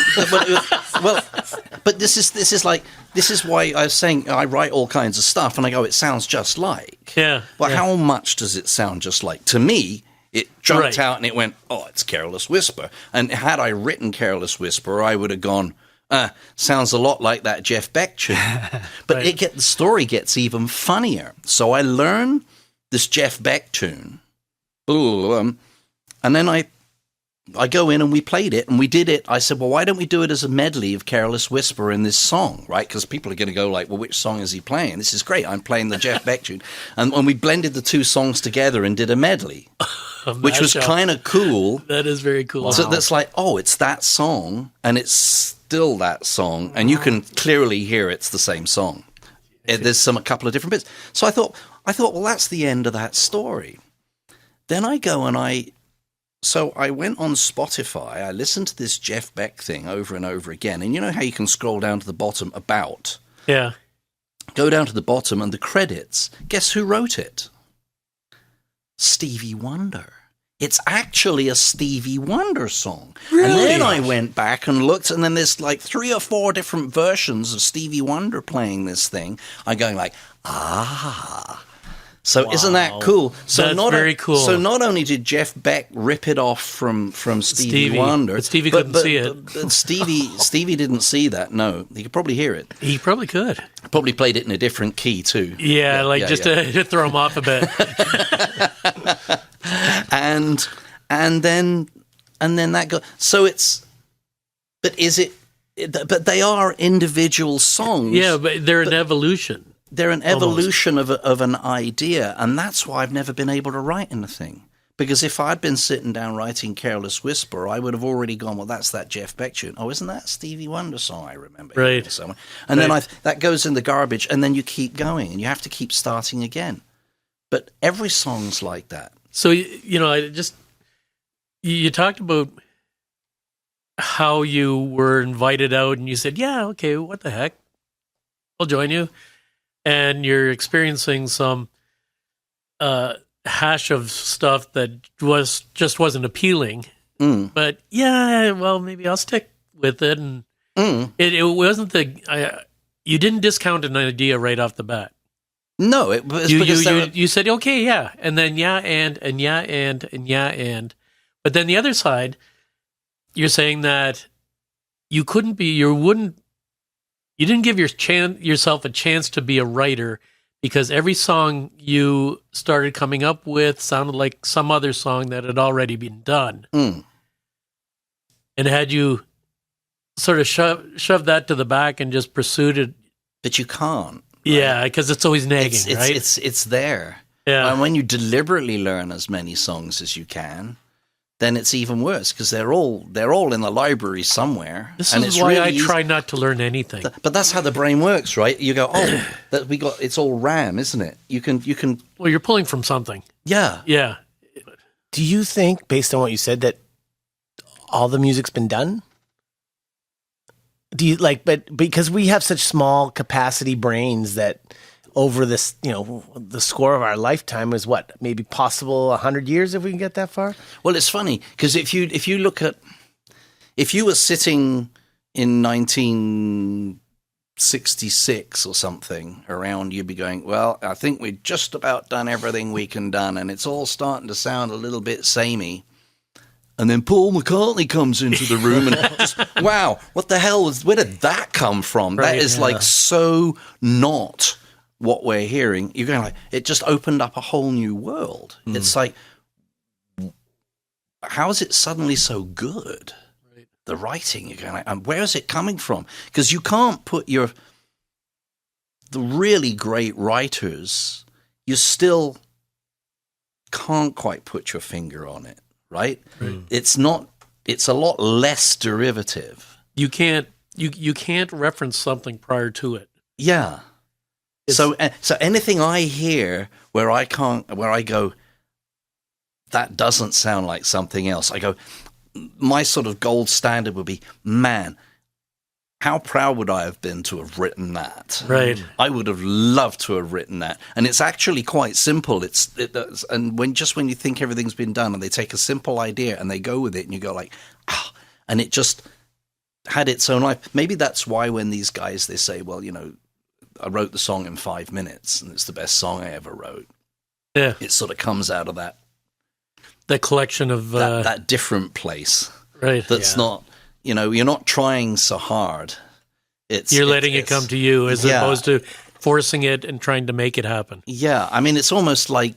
but this is why I was saying I write all kinds of stuff, and I go, it sounds just like. Yeah. Well, yeah. how much does it sound just like? To me, it jumped out and it went, oh, it's Careless Whisper. And had I written Careless Whisper, I would have gone, sounds a lot like that Jeff Beck tune. But Right. the story gets even funnier. So I learn this Jeff Beck tune, and then I go in and we played it and we did it. I said, well, why don't we do it as a medley of Careless Whisper in this song, right? Because people are going to go like, well, which song is he playing? This is great. I'm playing the Jeff Beck tune. And when we blended the two songs together and did a medley, which was kind of cool. That is very cool. Wow. So that's like, oh, it's that song and it's still that song. And you can clearly hear it's the same song. There's a couple of different bits. So I thought, well, that's the end of that story. Then I go and So I went on Spotify, I listened to this Jeff Beck thing over and over again, and you know how you can scroll down to the bottom, about? Yeah. Go down to the bottom and the credits. Guess who wrote it? Stevie Wonder. It's actually a Stevie Wonder song. Really? And then I went back and looked, and then there's like 3 or 4 different versions of Stevie Wonder playing this thing. I'm going like, So isn't that cool? So That's very cool. So not only did Jeff Beck rip it off from Stevie Wonder, but Stevie couldn't see it. But Stevie didn't see that. No, he could probably hear it. He probably could. Probably played it in a different key too. Yeah, to throw him off a bit. and then that go. So it's. But is it? But they are individual songs. Yeah, but they're an evolution. They're an evolution of an idea, and that's why I've never been able to write anything. Because if I'd been sitting down writing Careless Whisper, I would have already gone, well, that's that Jeff Beck tune. Oh, isn't that a Stevie Wonder song I remember? Right. Somewhere. And then that goes in the garbage, and then you keep going, and you have to keep starting again. But every song's like that. So, you talked about how you were invited out, and you said, yeah, okay, what the heck? I'll join you. And you're experiencing some hash of stuff that wasn't appealing. Mm. But yeah, well, maybe I'll stick with it. And it wasn't you didn't discount an idea right off the bat. No, it was you said, okay, yeah. And then and. But then the other side, you're saying that you didn't give yourself a chance to be a writer because every song you started coming up with sounded like some other song that had already been done. Mm. And had you sort of shoved that to the back and just pursued it. But you can't. Right? Yeah, because it's always nagging, right? It's there. Yeah. And when you deliberately learn as many songs as you can, then it's even worse because they're all in the library somewhere. This and is it's why really I easy. try not to learn anything. But that's how the brain works, right? You go, it's all RAM, isn't it? You can. Well, you're pulling from something. Yeah. Yeah. Do you think, based on what you said, that all the music's been done? Do you but because we have such small capacity brains that over this, the score of our lifetime is what, maybe possible 100 years if we can get that far? Well, it's funny because if you look at, if you were sitting in 1966 or something around, you'd be going, well, I think we've just about done everything we can done, and it's all starting to sound a little bit samey. And then Paul McCartney comes into the room and just, wow, what the hell where did that come from? Right, that is like so not what we're hearing. You're going like, it just opened up a whole new world. Mm. It's like, how is it suddenly so good? Right. The writing, you're going like, and where is it coming from? Because you can't put the really great writers, you still can't quite put your finger on it. Right? It's a lot less derivative. You can't reference something prior to it. Yeah. So anything I hear where I go, that doesn't sound like something else. I go, my sort of gold standard would be, man, how proud would I have been to have written that? Right. I would have loved to have written that. And it's actually quite simple. And when you think everything's been done and they take a simple idea and they go with it and you go like, and it just had its own life. Maybe that's why when these guys, they say, well, I wrote the song in 5 minutes and it's the best song I ever wrote. Yeah. It sort of comes out of that collection of that different place. Right. That's not, you're not trying so hard. You're letting it come to you as yeah. opposed to forcing it and trying to make it happen. Yeah. I mean, it's almost like,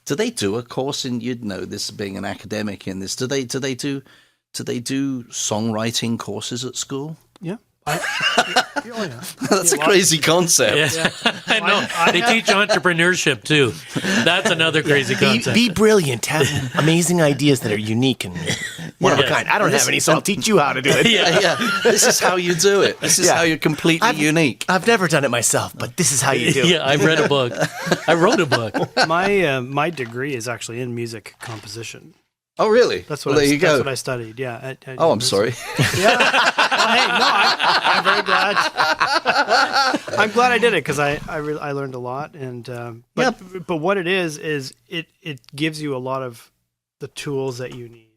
do they do a course in, you'd know this being an academic in this, do they do songwriting courses at school? Yeah. That's a crazy concept. Yeah. I know. They teach entrepreneurship too. That's another crazy concept. Be brilliant. Have amazing ideas that are unique and one of a kind. I don't have any, so I'll teach you how to do it. Yeah. This is how you do it. This is how you're completely unique. I've never done it myself, but this is how you do it. Yeah, I've read a book. I wrote a book. My degrry is actually in music composition. Oh, really? That's what there you go. That's what I studied. Yeah. Oh, I'm sorry. Yeah. Well, hey, no, I'm very glad. I'm glad I did it because I learned a lot. And but what it is it gives you a lot of the tools that you need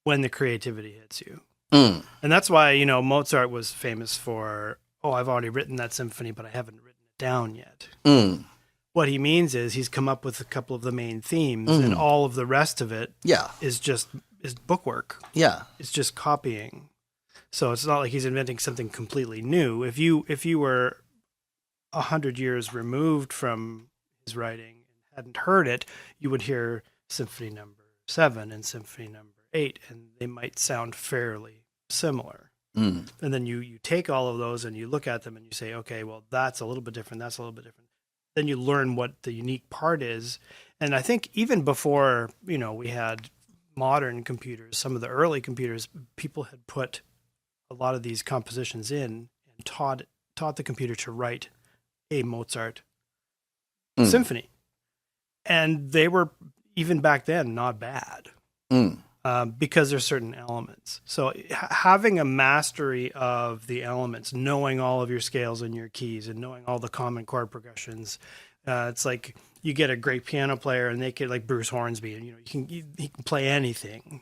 when the creativity hits you. Mm. And that's why Mozart was famous for, I've already written that symphony, but I haven't written it down yet. Mm. What he means is he's come up with a couple of the main themes, and all of the rest of it is bookwork. Yeah. It's just copying. So it's not like he's inventing something completely new. If you were 100 years removed from his writing and hadn't heard it, you would hear Symphony Number 7 and Symphony Number 8, and they might sound fairly similar. Mm. And then you take all of those and you look at them and you say, okay, well, that's a little bit different. That's a little bit different. Then you learn what the unique part is. And I think even before, we had modern computers, some of the early computers, people had put a lot of these compositions in and taught the computer to write a Mozart symphony. And they were, even back then, not bad because there's certain elements. So having a mastery of the elements, knowing all of your scales and your keys and knowing all the common chord progressions, it's like you get a great piano player and they could, like Bruce Hornsby, and he can play anything.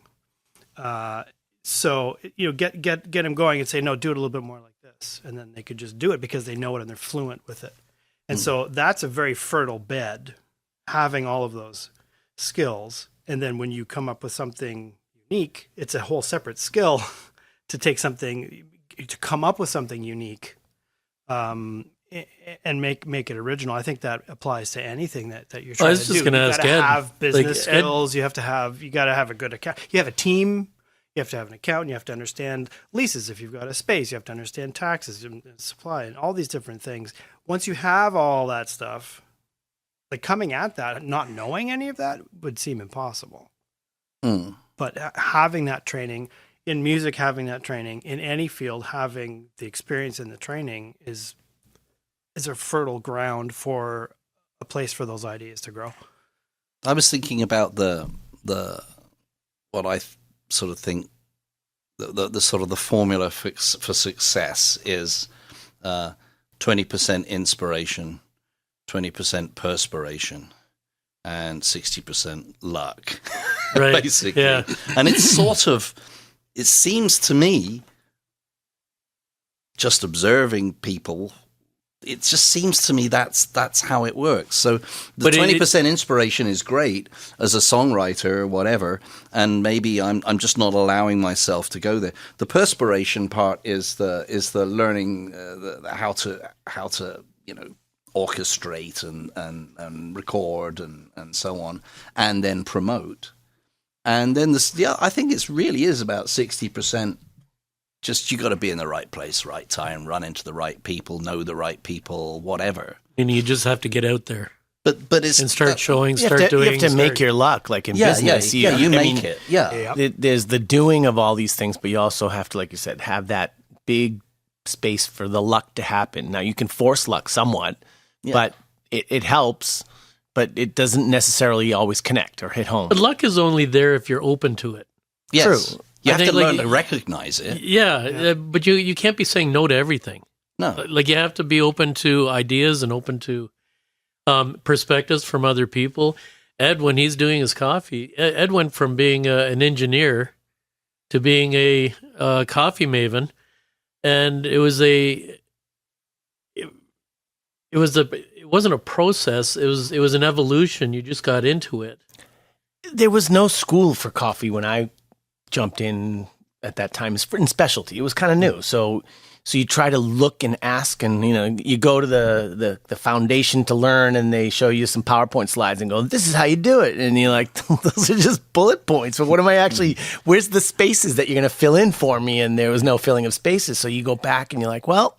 So get him going and say, no, do it a little bit more like this, and then they could just do it because they know it and they're fluent with it. And so that's a very fertile bed, having all of those skills. And then when you come up with something unique, it's a whole separate skill to come up with something unique, and make it original. I think that applies to anything that you're trying to do. I was just going to ask Ed. You have business skills. You got to have a good account. You have a team. You have to have an accountant. You have to understand leases. If you've got a space, you have to understand taxes and supply and all these different things. Once you have all that stuff, like coming at that, not knowing any of that would seem impossible. Mm. But having that training in music, having that training in any field, having the experience and the training is a fertile ground for a place for those ideas to grow. I was thinking about the what I sort of think the sort of the formula for success is 20% inspiration, 20% perspiration, and 60% luck, Right. basically. Yeah. And it's sort of, it seems to me, just observing people, it just seems to me that's how it works. So the 20% inspiration is great as a songwriter or whatever, and maybe I'm just not allowing myself to go there. The perspiration part is the learning how to orchestrate and record and so on, and then promote. And then I think it really is about 60%. Just you got to be in the right place, right time, run into the right people, know the right people, whatever. And you just have to get out there. But it's and start showing, You have to make your luck, like in business. You make it. Yeah. There's the doing of all these things, but you also have to, like you said, have that big space for the luck to happen. Now, you can force luck somewhat, but it helps, but it doesn't necessarily always connect or hit home. But luck is only there if you're open to it. Yes. True. You have to learn to recognize it. Yeah, but you can't be saying no to everything. No. Like you have to be open to ideas and open to perspectives from other people. Ed, when he's doing his coffee, Ed went from being an engineer to being a coffee maven, and it wasn't a process. It was an evolution. You just got into it. There was no school for coffee when I jumped in at that time in specialty. It was kind of new. So you try to look and ask, and you go to the foundation to learn, and they show you some PowerPoint slides and go, "This is how you do it." And you're like, "Those are just bullet points. But what am I actually? Where's the spaces that you're going to fill in for me?" And there was no filling of spaces. So you go back and you're like, "Well,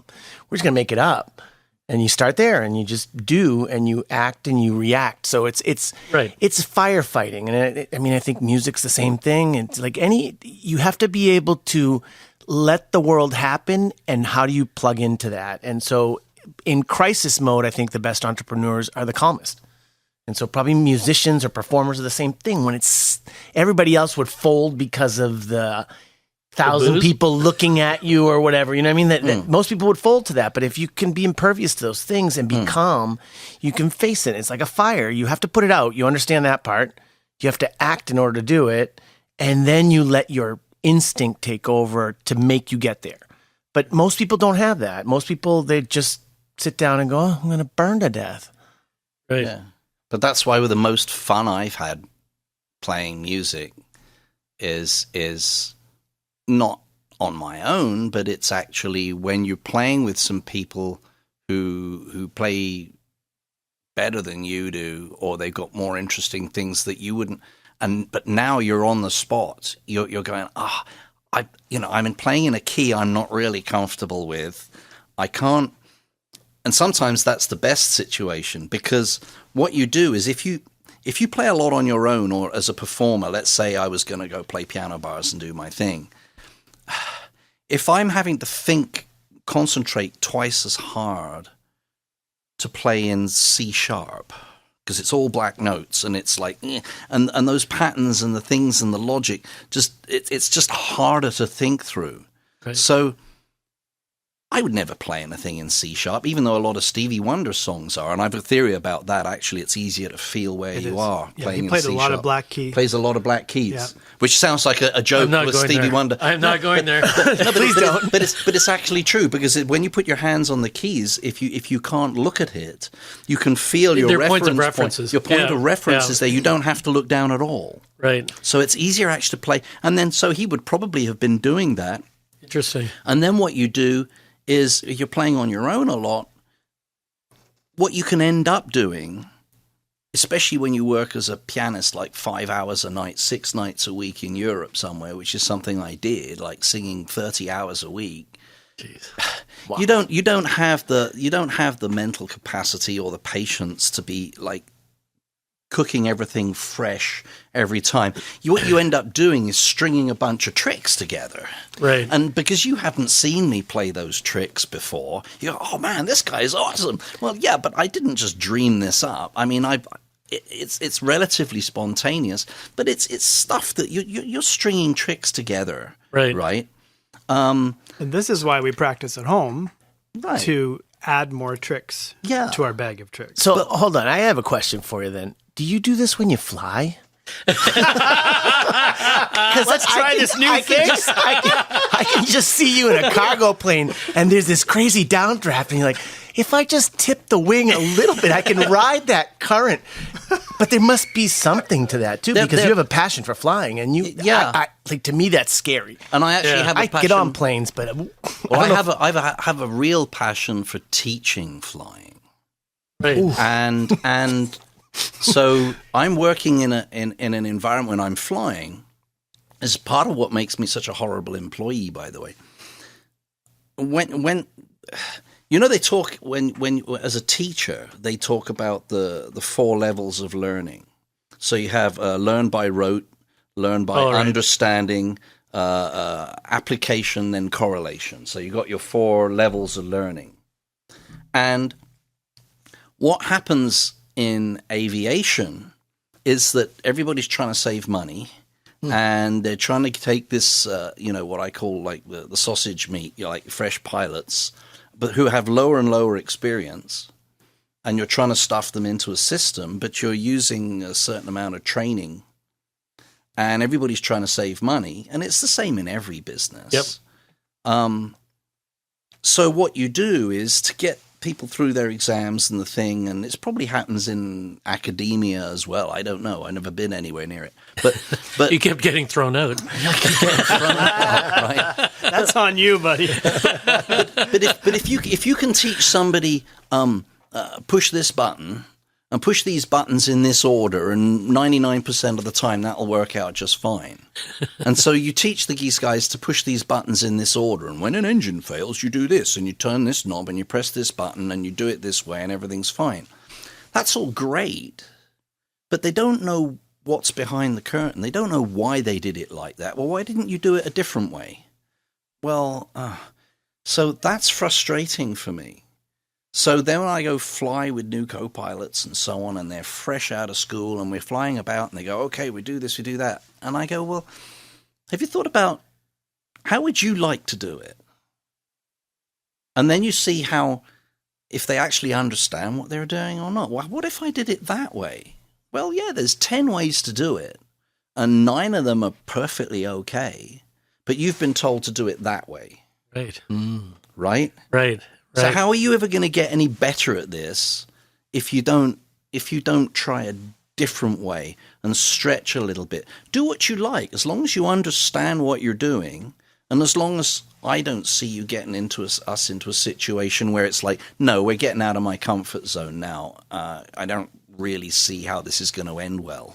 we're just going to make it up." And you start there, and you just do, and you act, and you react. So it's right. It's firefighting, and I think music's the same thing. It's like you have to be able to let the world happen, and how do you plug into that? And so, in crisis mode, I think the best entrepreneurs are the calmest. And so, probably musicians or performers are the same thing. When it's everybody else would fold because of the 1,000 people looking at you or whatever, you know what I mean? That most people would fold to that. But if you can be impervious to those things and be calm, you can face it. It's like a fire. You have to put it out. You understand that part. You have to act in order to do it. And then you let your instinct take over to make you get there. But most people don't have that. Most people, they just sit down and go, "Oh, I'm going to burn to death." Right. Yeah. But that's why the most fun I've had playing music is not on my own, but it's actually when you're playing with some people who play better than you do, or they've got more interesting things that you wouldn't. But now you're on the spot. You're going, I'm playing in a key I'm not really comfortable with. I can't. And sometimes that's the best situation, because what you do is if you play a lot on your own, or as a performer, let's say I was going to go play piano bars and do my thing. If I'm having to concentrate twice as hard to play in C sharp, because it's all black notes, and it's like, and those patterns and the things and the logic, it's just harder to think through. Right. So I would never play anything in C sharp, even though a lot of Stevie Wonder songs are. And I have a theory about that. Actually, it's easier to feel where you are playing in C sharp. He played a lot of black keys. Plays a lot of black keys, which sounds like a joke with Stevie Wonder. I'm not going there. No, Please don't. But it's actually true, because when you put your hands on the keys, if you can't look at it, you can feel your points of references. Your point of reference is there. You don't have to look down at all. Right. So it's easier actually to play. And then so he would probably have been doing that. Interesting. And then what you do is, if you're playing on your own a lot, what you can end up doing, especially when you work as a pianist like 5 hours a night, 6 nights a week in Europe somewhere, which is something I did, like singing 30 hours a week. Jeez. Wow. You don't have the mental capacity or the patience to be like cooking everything fresh every time. What you end up doing is stringing a bunch of tricks together. Right. And because you haven't seen me play those tricks before, you go, "Oh man, this guy is awesome." Well, yeah, but I didn't just dream this up. I mean, it's relatively spontaneous, but it's stuff that you're stringing tricks together. Right. Right. And this is why we practice at home, Right. to add more tricks to our bag of tricks. So hold on, I have a question for you then. Do you do this when you fly? Let's try this new thing. I can just see you in a cargo plane, and there's this crazy downdraft, and you're like, if I just tip the wing a little bit, I can ride that current. But there must be something to that too, because you have a passion for flying, and like to me that's scary. And I actually have a I passion. get on planes, but Well, I have a real passion for teaching flying. Right. And so I'm working in an environment when I'm flying. Is part of what makes me such a horrible employee, by the way. When they talk when as a teacher, they talk about the 4 levels of learning. So you have learn by rote, learn by understanding, application, and correlation. So you got your 4 levels of learning. And what happens in aviation is that everybody's trying to save money, and they're trying to take this, what I call like the sausage meat, like fresh pilots, but who have lower and lower experience, and you're trying to stuff them into a system, but you're using a certain amount of training. and everybody's trying to save money, and it's the same in every business. Yep. So what you do is to get people through their exams and the thing, and it probably happens in academia as well. I don't know. I've never been anywhere near it. But You kept getting thrown out. right? That's on you, buddy. But if you can teach somebody push this button and push these buttons in this order, and 99% of the time that'll work out just fine. And so you teach these guys to push these buttons in this order, and when an engine fails, you do this, and you turn this knob, and you press this button, and you do it this way, and everything's fine. That's all great, but they don't know what's behind the curtain. They don't know why they did it like that. Well, why didn't you do it a different way? Well, so that's frustrating for me. So then when I go fly with new co-pilots and so on, and they're fresh out of school and we're flying about and they go, okay, we do this, we do that. And I go, well, have you thought about how would you like to do it? And then you see how, if they actually understand what they're doing or not. Well, what if I did it that way? Well, yeah, there's 10 ways to do it, and 9 of them are perfectly okay, but you've been told to do it that way. Right. Right? Right. So how are you ever going to get any better at this if you don't try a different way and stretch a little bit? Do what you like, as long as you understand what you're doing, and as long as I don't see you getting into us into a situation where it's like, no, we're getting out of my comfort zone now. I don't really see how this is going to end well.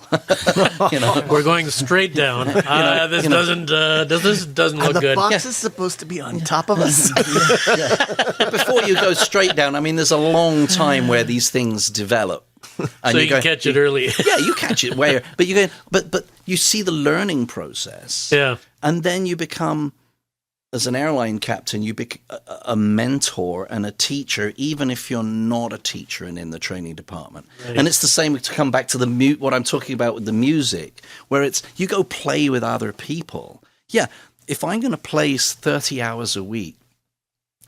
We're going straight down. This doesn't look the good. box is supposed to be on top of us. Before you go straight down, I mean, there's a long time where these things develop. And So you can catch it early. Yeah, you catch it where, but you go, but you see the learning process. Yeah. And then you become, as an airline captain, you become a mentor and a teacher, even if you're not a teacher and in the training department. Right. And it's the same to come back to what I'm talking about with the music, where it's you go play with other people. Yeah, if I'm going to play 30 hours a week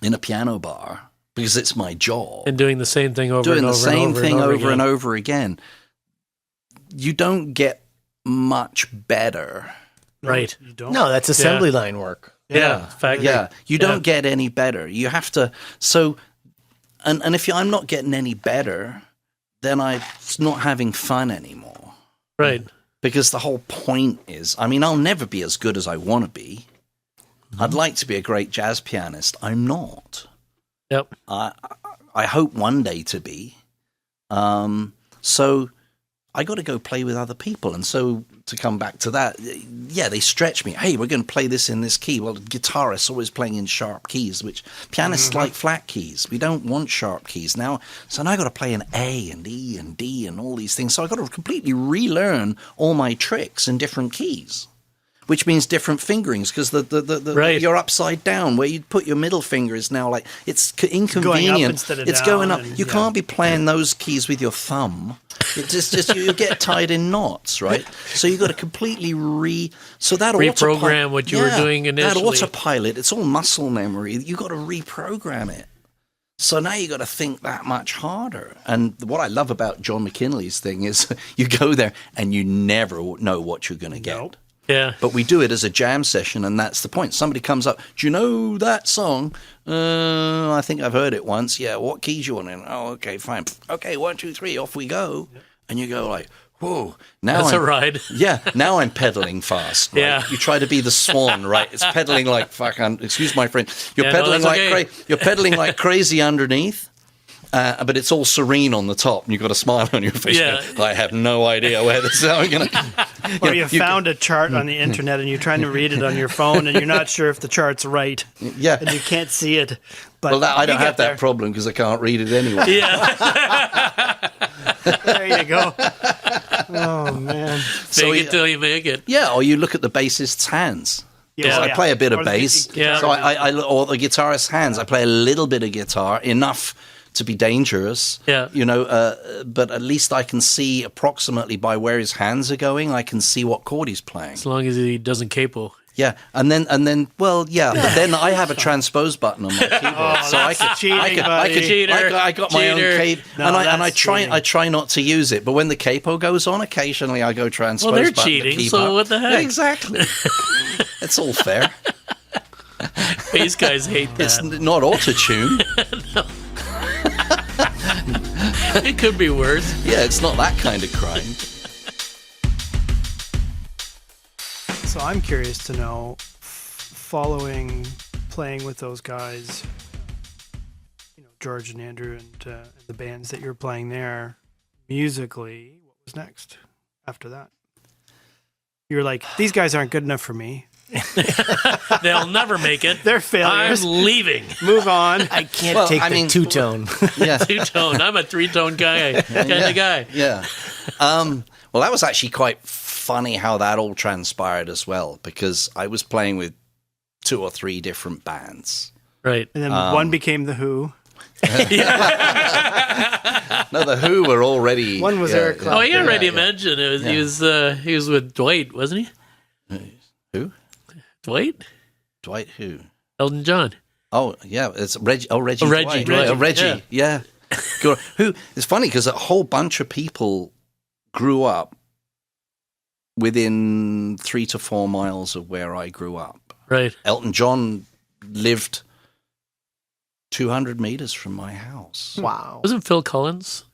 in a piano bar because it's my job, And doing the same thing over and over again, you don't get much better. Right. You don't. No, that's assembly line work. Yeah. Fact. Yeah, you don't get any better. You have to. So, and if I'm not getting any better, then I'm not having fun anymore. Right. Because the whole point is, I mean, I'll never be as good as I want to be. I'd like to be a great jazz pianist. I'm not. Yep. I hope one day to be. So I got to go play with other people. And so to come back to that, yeah, they stretch me. Hey, we're going to play this in this key. Well, guitarists always playing in sharp keys, which pianists like flat keys. We don't want sharp keys now. So now I got to play in A and E and D and all these things. So I got to completely relearn all my tricks in different keys, which means different fingerings, because Right. you're upside down. Where you put your middle finger is now like it's inconvenient. Going up instead of it's down, going up. and- You can't be playing those keys with your thumb. It just you get tied in knots, right? So you got to completely so that Reprogram what you were doing initially. That autopilot, it's all muscle memory. You got to reprogram it. So now you got to think that much harder. And what I love about John McKinley's thing is you go there and you never know what you're going to get. Nope. Yeah. But we do it as a jam session, and that's the point. Somebody comes up, do you know that song? I think I've heard it once. Yeah, what keys you want in? Oh, okay, fine. Okay, 1, 2, 3, off we go. Yep. And you go like, whoa. Now That's a ride. Yeah, now I'm pedaling fast. Right? Yeah. You try to be the swan, right? It's pedaling like fucking, excuse my friend. You're Yeah, no, pedaling that's like okay. you're pedaling like crazy underneath. But it's all serene on the top, and you've got a smile on your face. Yeah. You go, I have no idea where this is going to. Or you found a chart on the internet and you're trying to read it on your phone and you're not sure if the chart's right. Yeah. And you can't see it. But Well, I don't you get have that there. problem because I can't read it anyway. Yeah. There you go. Oh, man. Fake it till you make it. Yeah, or you look at the bassist's hands. Yeah. I play a bit Or of the bass. Yeah. So or the guitarist's hands. I play a little bit of guitar, enough to be dangerous. Yeah. But at least I can see approximately by where his hands are going. I can see what chord he's playing. As long as he doesn't capo. Yeah, and then, well, yeah, but then I have a transpose button on my keyboard, so I got my own cape, and I try not to use it. But when the capo goes on, occasionally I go transpose. Well, they're button cheating, to keep so up. what the heck? Yeah, exactly. It's all fair. These guys hate that. It's not auto-tune. It could be worse. Yeah, it's not that kind of crime. So I'm curious to know, following playing with those guys, George and Andrew and the bands that you're playing there, musically, what was next after that? You're like, these guys aren't good enough for me. They'll never make it. They're failures. I'm leaving. Move on. I can't take the two-tone. Yeah. Two-tone. I'm a three-tone guy. Kind of guy. Yeah. Well, that was actually quite funny how that all transpired as well, because I was playing with 2 or 3 different bands. Right. And then one became The Who. No, the Who were already. One was Eric Clapton. Oh, he already mentioned it. He was with Dwight, wasn't he? Who? Dwight? Dwight who? Elton John. Oh, yeah, it's Reggie. Oh, Reggie. Reggie. Dwight. Reggie, Reggie. Yeah. Good. Who? It's funny because a whole bunch of people grew up within 3 to 4 miles of where I grew up. Right. Elton John lived 200 meters from my house. Wow. Wasn't Phil Collins?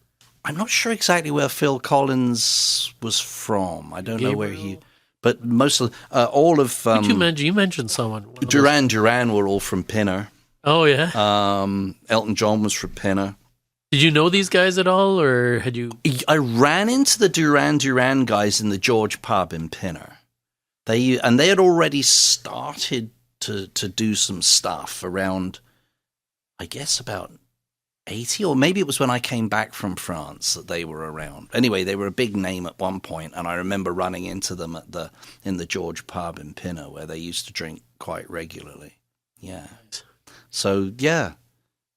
I'm not sure exactly where Phil Collins was from. I don't know where he... But most of... all of... You mentioned someone. Duran Duran were all from Pinner. Oh, yeah? Elton John was from Pinner. Did you know these guys at all, or had you... I ran into the Duran Duran guys in the George pub in Pinner. They had already started to do some stuff around, I guess, about 80, or maybe it was when I came back from France that they were around. Anyway, they were a big name at one point, and I remember running into them in the George pub in Pinner, where they used to drink quite regularly. Yeah. So, yeah.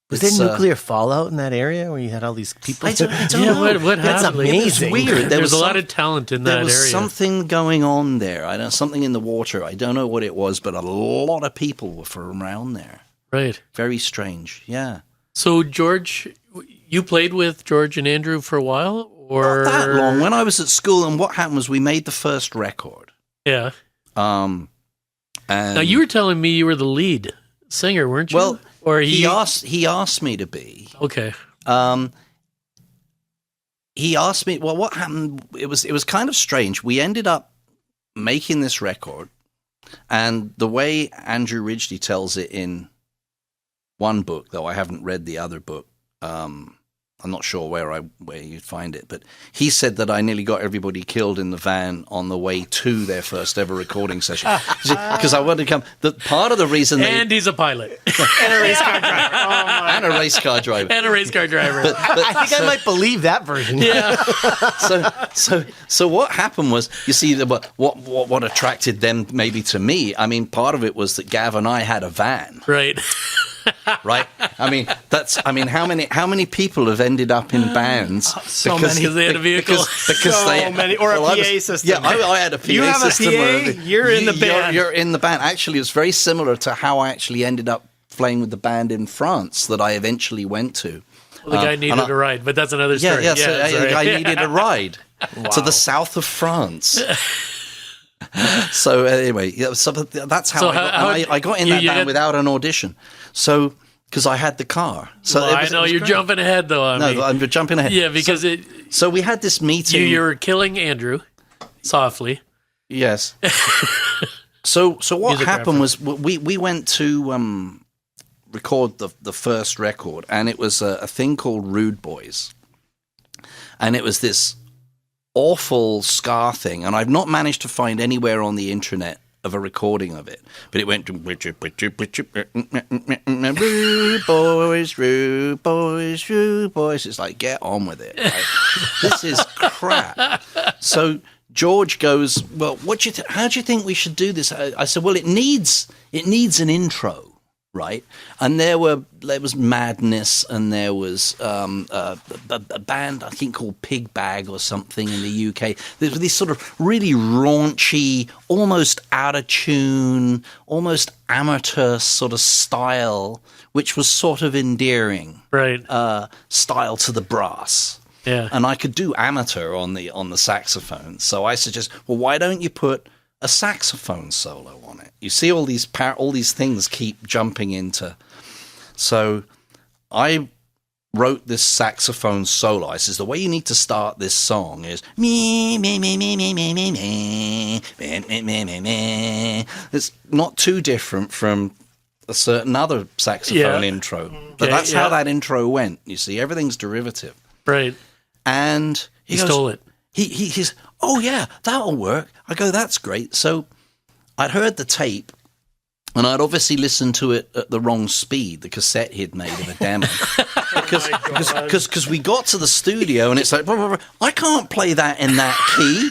Was there nuclear fallout in that area where you had all these people? I don't know. What That's happened? amazing. It's weird. There's a lot of talent in that area. There was something going on there. I know something in the water. I don't know what it was, but a lot of people were from around there. Right. Very strange. Yeah. So, George, you played with George and Andrew for a while? Or Not that long. When I was at school, and what happened was we made the first record. Yeah. And now, you were telling me you were the lead singer, weren't you? Well, or he asked me to be. Okay. He asked me, well, what happened? It was kind of strange. We ended up making this record, and the way Andrew Ridgeley tells it in one book, though I haven't read the other book, I'm not sure where you'd find it, but he said that I nearly got everybody killed in the van on the way to their first ever recording session. Because I wanted to come. Part of the reason and he's a pilot. And a race car driver. And a race car driver. And a race car driver. But I think I might believe that version. Yeah. So what happened was, you see, what attracted them maybe to me, I mean, part of it was that Gav and I had a van. Right. Right. I mean, how many people have ended up in bands? So many. Because they had a vehicle. So many. Or a PA system. Yeah, I had a PA system. You have a PA, you're in the band. You're in the band. Actually, it's very similar to how I actually ended up playing with the band in France that I eventually went to. Well, the guy needed a ride, but that's another story. Yeah, the guy needed a ride to the south of France. So anyway, so that's how I got in that band without an audition. So because I had the car. So I know you're jumping ahead though. I'm jumping ahead. Yeah, because so we had this meeting. You were killing Andrew softly. Yes. So what happened was we went to record the first record, and it was a thing called Rude Boys, and it was this awful ska thing, and I've not managed to find anywhere on the internet of a recording of it, but it went to rude boys. It's like, get on with it. Right? This is crap. So George goes, well, how do you think we should do this? I said, well, it needs an intro, right? And there was Madness, and there was a band I think called Pig Bag or something in the UK. There was this sort of really raunchy, almost out of tune, almost amateur sort of style, which was sort of endearing, Right. style to the brass. Yeah. And I could do amateur on the saxophone. So I suggest, well, why don't you put a saxophone solo on it? You see all these things keep jumping into. So I wrote this saxophone solo. I says, the way you need to start this song is me, me, me, me, me, me, me, me, me, me, me, me, me. It's not too different from a certain other saxophone intro. But that's how that intro went. You see, everything's derivative. Right. And He stole it. He's, oh yeah, that'll work. I go, that's great. So I'd heard the tape, and I'd obviously listened to it at the wrong speed, the cassette he'd made of a demo. Because we got to the studio, and it's like, I can't play that in that key.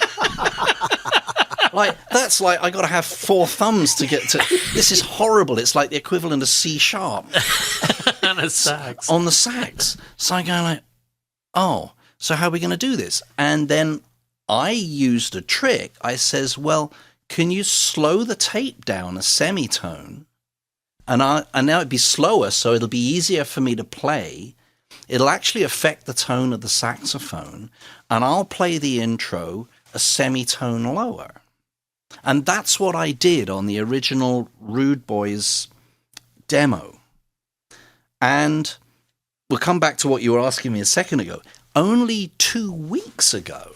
That's like, I got to have 4 thumbs to get to. This is horrible. It's like the equivalent of C sharp. On a sax. On the sax. So I go like, oh, so how are we going to do this? And then I used a trick. I says, well, can you slow the tape down a semitone? And now it'd be slower, so it'll be easier for me to play. It'll actually affect the tone of the saxophone, and I'll play the intro a semitone lower. And that's what I did on the original Rude Boys demo. And we'll come back to what you were asking me a second ago. Only 2 weeks ago,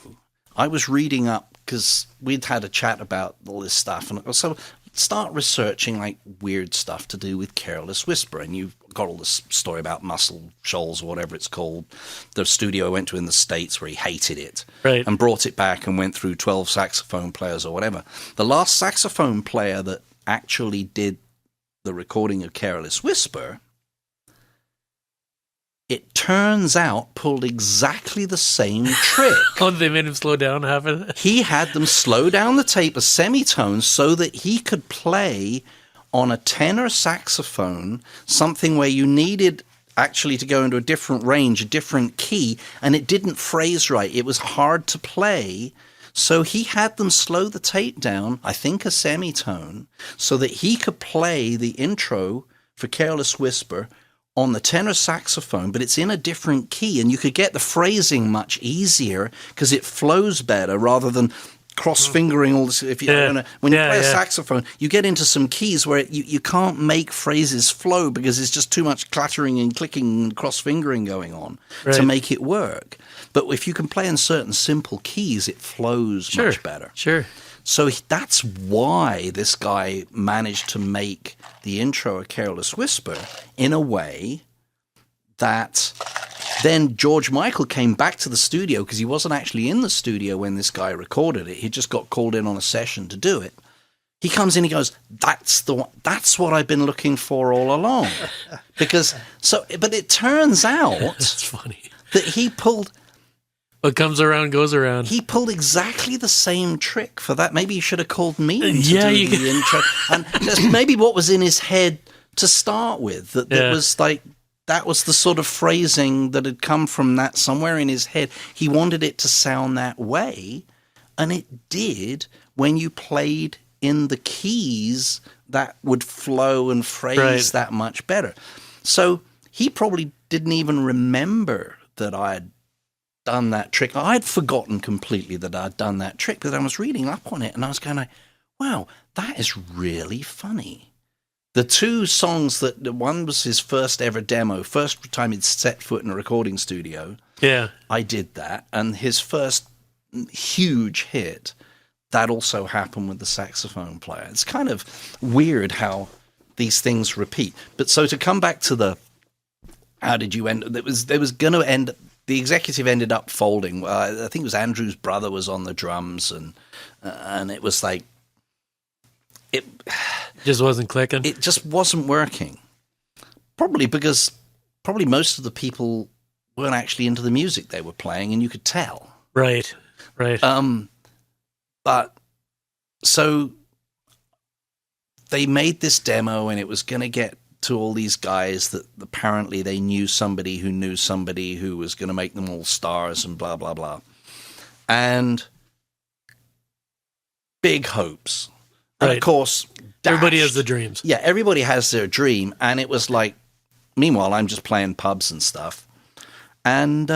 I was reading up, because we'd had a chat about all this stuff, and so start researching like weird stuff to do with Careless Whisper, and you've got all this story about Muscle Shoals or whatever it's called, the studio I went to in the States where he hated it, right, and brought it back and went through 12 saxophone players or whatever. The last saxophone player that actually did the recording of Careless Whisper, it turns out, pulled exactly the same trick. Oh, they made him slow down half of it? He had them slow down the tape a semitone so that he could play on a tenor saxophone something where you needed actually to go into a different range, a different key, and it didn't phrase right. It was hard to play. So he had them slow the tape down, I think a semitone, so that he could play the intro for Careless Whisper on the tenor saxophone, but it's in a different key, and you could get the phrasing much easier because it flows better rather than cross-fingering all this. If you when you play a saxophone, you get into some keys where you can't make phrases flow because there's just too much clattering and clicking and cross-fingering going on to make it work. But if you can play in certain simple keys, it flows much better. Sure. So that's why this guy managed to make the intro of Careless Whisper in a way that then George Michael came back to the studio, because he wasn't actually in the studio when this guy recorded it. He just got called in on a session to do it. He comes in, he goes, that's what I've been looking for all along. But it turns out That's funny. that he pulled... What comes around goes around. He pulled exactly the same trick for that. Maybe you should have called me to Yeah, do you the intro. And that's maybe what was in his head to start with. That was like, that was the sort of phrasing that had come from that somewhere in his head. He wanted it to sound that way, and it did when you played in the keys that would flow and phrase that much better. So he probably didn't even remember that I had done that trick. I'd forgotten completely that I'd done that trick, but I was reading up on it and I was going like, wow, that is really funny. The 2 songs one was his first ever demo, first time he'd set foot in a recording studio. Yeah. I did that. And his first huge hit, that also happened with the saxophone player. It's kind of weird how these things repeat. But so to come back to how did you end? There was going to end. The executive ended up folding. I think it was Andrew's brother was on the drums, and it was like it just wasn't clicking. It just wasn't working. Probably because most of the people weren't actually into the music they were playing, and you could tell. Right. But so they made this demo, and it was going to get to all these guys that apparently they knew somebody who was going to make them all stars and blah, blah, blah. And big hopes. And of course, everybody has the dreams. Yeah, everybody has their dream. And it was like, meanwhile, I'm just playing pubs and stuff. And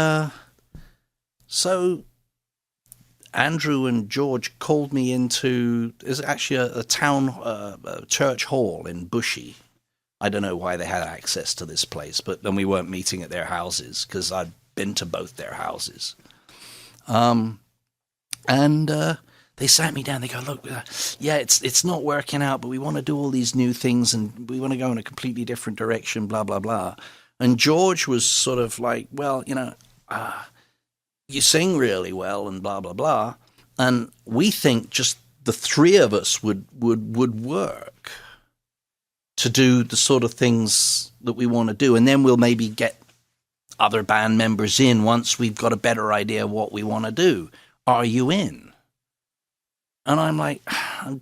so Andrew and George called me into, it's actually a town a church hall in Bushy. I don't know why they had access to this place, but then we weren't meeting at their houses because I'd been to both their houses. They sat me down. They go, look, yeah, it's not working out, but we want to do all these new things and we want to go in a completely different direction, blah, blah, blah. And George was sort of like, well, you sing really well and blah, blah, blah. And we think just the three of us would work to do the sort of things that we want to do. And then we'll maybe get other band members in once we've got a better idea of what we want to do. Are you in? And I'm like, I'm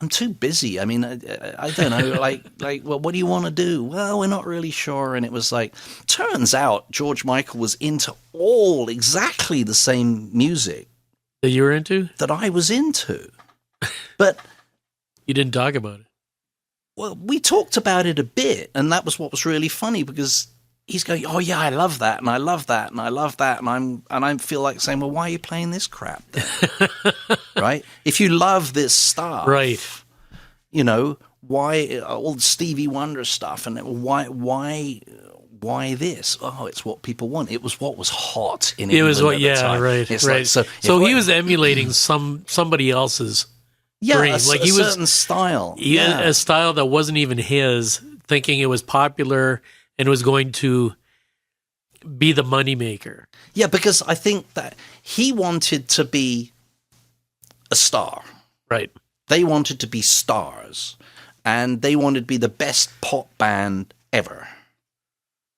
too busy. I mean, I don't know, like, well, what do you want to do? Well, we're not really sure. And it was like, turns out George Michael was into exactly the same music that you were into, that I was into. But you didn't talk about it. Well, we talked about it a bit, and that was what was really funny because he's going, oh yeah, I love that, and I love that, and I love that, and I feel like saying, well, why are you playing this crap then? Right? If you love this stuff, right? Why all Stevie Wonder stuff, and why this? Oh, it's what people want. It was what was hot in England. It was what, at the yeah, time. right, It's right. Like, so he was emulating somebody else's. Yeah, dream. a certain style. A style that wasn't even his, thinking it was popular and was going to be the moneymaker. Yeah, because I think that he wanted to be a star. Right. They wanted to be stars. And they wanted to be the best pop band ever.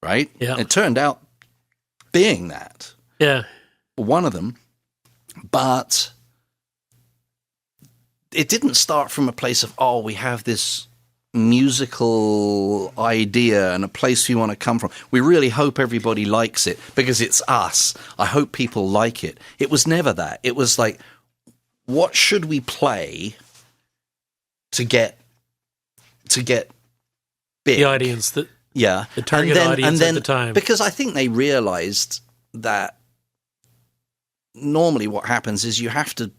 Right? Yeah. It turned out being that. Yeah. One of them. But it didn't start from a place of, oh, we have this musical idea and a place we want to come from. We really hope everybody likes it because it's us. I hope people like it. It was never that. It was like, what should we play to get big? The audience, the target audience at the time. Because I think they realized that normally what happens is you have to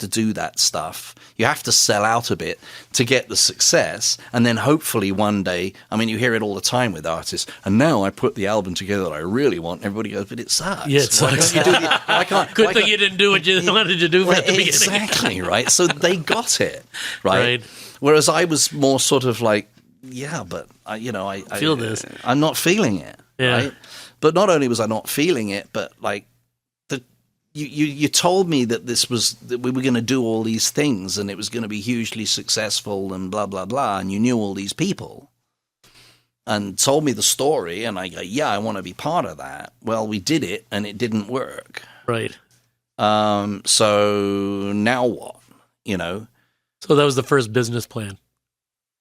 do that stuff. You have to sell out a bit to get the success. And then hopefully one day, I mean, you hear it all the time with artists, and now I put the album together that I really want. Everybody goes, but it sucks. Yeah, it sucks. Good thing you didn't do what you wanted to do at the beginning. Exactly, right? So they got it, right? Whereas I was more sort of like, yeah, but I feel this. I'm not feeling it, right? But not only was I not feeling it, but like, You told me that that we were going to do all these things and it was going to be hugely successful and blah, blah, blah. And you knew all these people and told me the story. And I go, yeah, I want to be part of that. Well, we did it and it didn't work. Right. So now what, So that was the first business plan.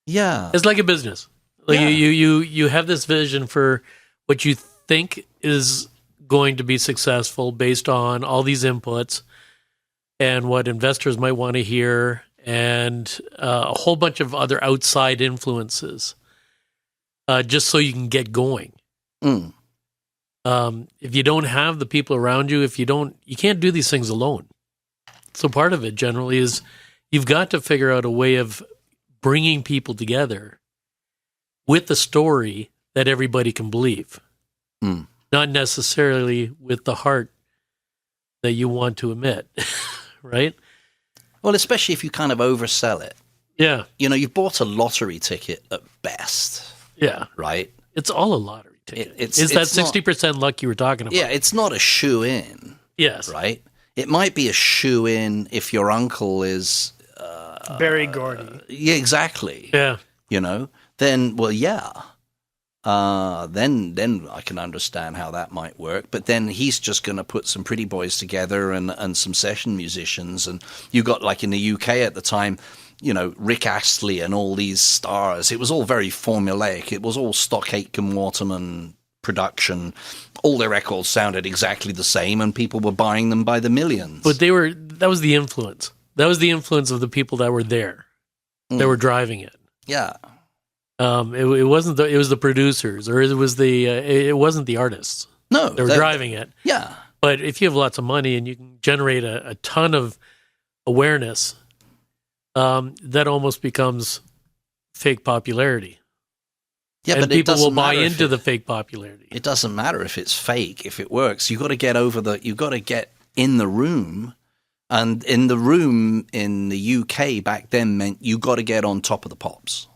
Yeah. It's like a business. Like you have this vision for what you think is going to be successful based on all these inputs and what investors might want to hear and a whole bunch of other outside influences, just so you can get going. Mm. If you don't have the people around you, you can't do these things alone. So part of it generally is you've got to figure out a way of bringing people together with the story that everybody can believe. Mm. Not necessarily with the heart that you want to emit, right? Well, especially if you kind of oversell it. Yeah. You've bought a lottery ticket at best. Yeah. Right? It's all a lottery ticket. It's that 60% luck you were talking about. Yeah, it's not a shoe-in. Yes. Right? It might be a shoe-in if your uncle is... Barry Gordy. Yeah, exactly. Yeah. Then, well, yeah. Then I can understand how that might work. But then he's just going to put some pretty boys together and some session musicians. And you got, like in the UK at the time, Rick Astley and all these stars. It was all very formulaic. It was all Stock Aitken Waterman production. All their records sounded exactly the same, and people were buying them by the millions. But that was the influence. That was the influence of the people that were there, that were driving it. Yeah. It wasn't it was the producers, or it wasn't the artists. No. They were driving it. Yeah. But if you have lots of money and you can generate a ton of awareness, that almost becomes fake popularity. Yeah, and but people will buy into the fake popularity. It doesn't matter if it's fake. If it works, you got to get in the room. And in the room in the UK back then meant you got to get on Top of the Pops.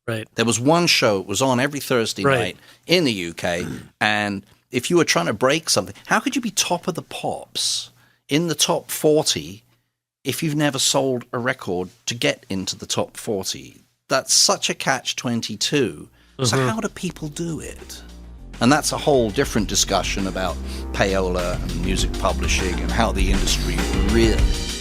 Right. There was one show, it was on every Thursday night in the UK, and if you were trying to break something, how could you be Top of the Pops in the top 40 if you've never sold a record to get into the top 40? That's such a catch-22. So how do people do it? And that's a whole different discussion about payola and music publishing and how the industry really works.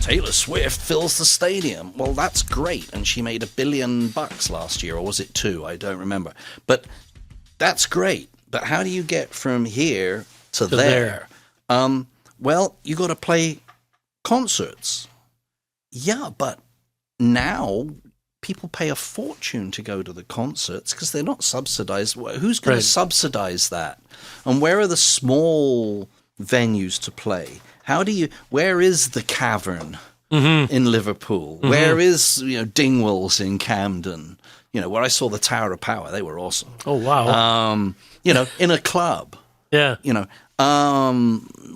Taylor Swift fills the stadium. Well, that's great. And she made $1 billion last year, or was it 2? I don't remember. But that's great. But how do you get from here to there? Well, you got to play concerts. Yeah, but now people pay a fortune to go to the concerts because they're not subsidized. Who's going to subsidize that? And where are the small venues to play? Where is the Cavern in Liverpool? Where is, Dingwalls in Camden? Where I saw the Tower of Power, they were awesome. Oh, wow. In a club. Yeah.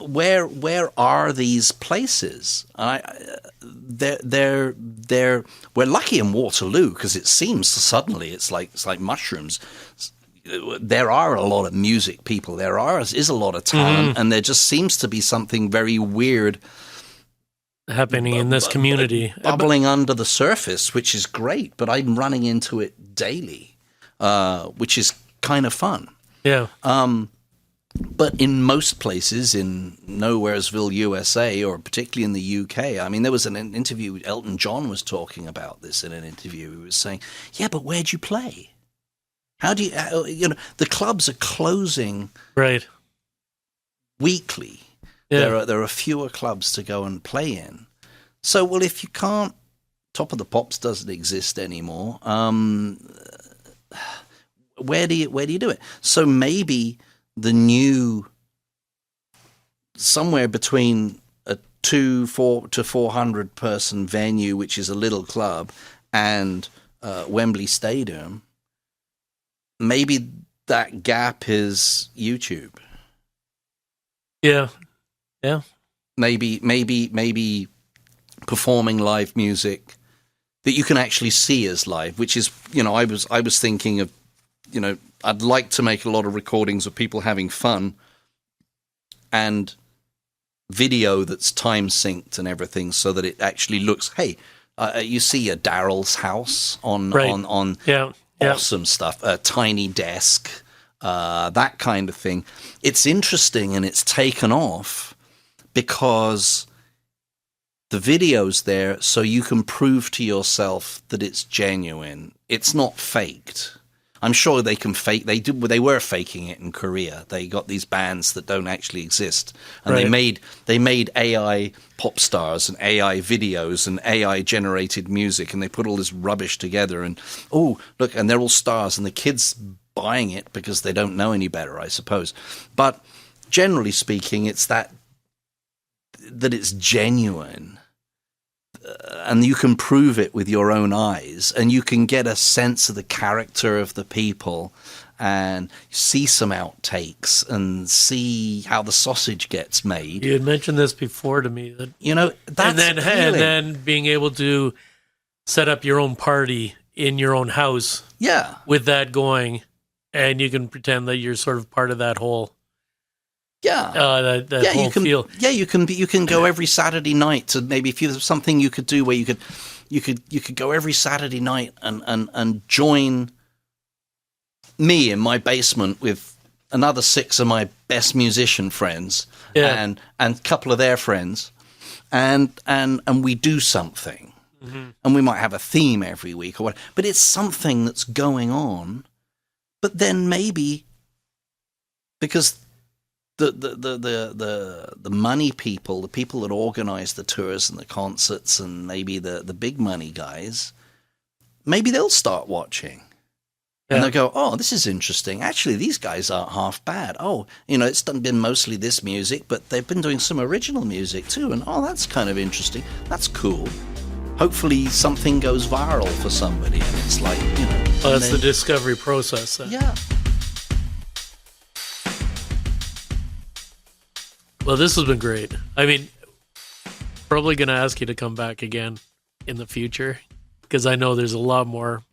Where are these places? We're lucky in Waterloo because it seems suddenly it's like mushrooms. There are a lot of music people. There is a lot of talent, and there just seems to be something very weird happening in this community, bubbling under the surface, which is great. But I'm running into it daily, which is kind of fun. Yeah. But in most places, in Nowheresville, USA, or particularly in the UK, I mean, there was an interview, Elton John was talking about this in an interview. He was saying, yeah, but where'd you play? How do the clubs are closing weekly. Yeah. There are fewer clubs to go and play in. So, well, if you can't, Top of the Pops doesn't exist anymore. Where do you do it? So maybe the new, somewhere between a 400 to 400 person venue, which is a little club, and Wembley Stadium, maybe that gap is YouTube. Yeah. Maybe performing live music that you can actually see as live, which is, I was thinking of, I'd like to make a lot of recordings of people having fun and video that's time synced and everything so that it actually looks, hey, you see a Daryl's house on awesome stuff, a tiny desk, that kind of thing. It's interesting and it's taken off because the video's there so you can prove to yourself that it's genuine. It's not faked. I'm sure they can fake. They were faking it in Korea. They got these bands that don't actually exist, and they made AI pop stars and AI videos and AI generated music, and they put all this rubbish together. And oh, look, and they're all stars, and the kids buying it because they don't know any better, I suppose. But generally speaking, it's that it's genuine. And you can prove it with your own eyes, and you can get a sense of the character of the people and see some outtakes and see how the sausage gets made. You had mentioned this before to me. That's and then being able to set up your own party in your own house. Yeah. With that going, and you can pretend that you're sort of part of that whole that whole feel. Yeah, you can go every Saturday night to maybe if there's something you could do where you could go every Saturday night and join me in my basement with another 6 of my best musician friends and a couple of their friends, and we do something, and we might have a theme every week or what, but it's something that's going on. But then maybe because the money people, the people that organize the tours and the concerts, and maybe the big money guys, maybe they'll start watching. And they'll go, oh, this is interesting. Actually, these guys aren't half bad. Oh, it's been mostly this music, but they've been doing some original music too. And, oh, that's kind of interesting. That's cool. Hopefully something goes viral for somebody. And it's like, Oh, that's the discovery process. Then. Yeah. Well, this has been great. I mean, probably going to ask you to come back again in the future because I know there's a lot more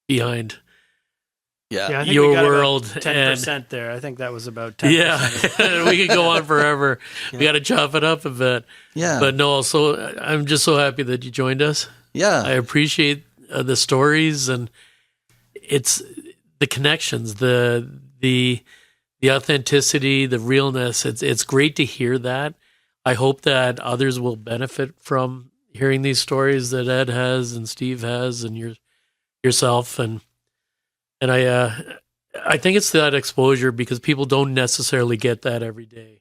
behind I think your we got world. about 10% there. I think that was about 10%. Yeah, we could go on forever. We got to chop it up a bit. Yeah. But Noel, so I'm just so happy that you joined us. Yeah. I appreciate the stories, and it's the connections, the authenticity, the realness. It's great to hear that. I hope that others will benefit from hearing these stories that Ed has and Steve has and yourself, and I think it's that exposure because people don't necessarily get that every day.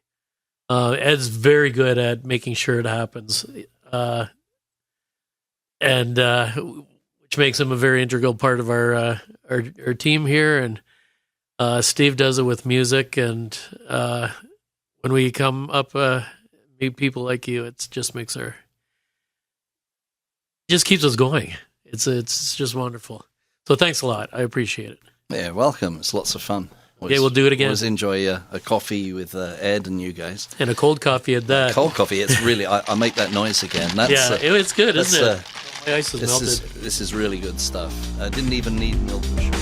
Ed's very good at making sure it happens, and which makes him a very integral part of our team here. And Steve does it with music, and when we come up meet people like you, it just keeps us going. It's just wonderful. So thanks a lot. I appreciate it. Yeah, welcome. It's lots of fun. Okay, we'll do it again. Always enjoy a coffee with Ed and you guys. And a cold coffee at that. Cold coffee. It's really. I make that noise again. That's, it's good, isn't it? My ice is melted. This is really good stuff. I didn't even need milk and sugar.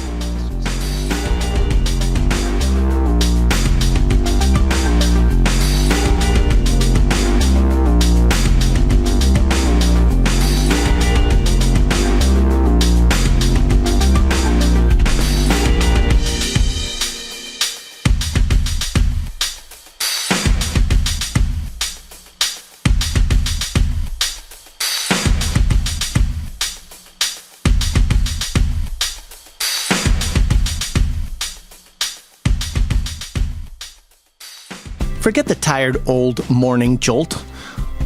Forget the tired old morning jolt.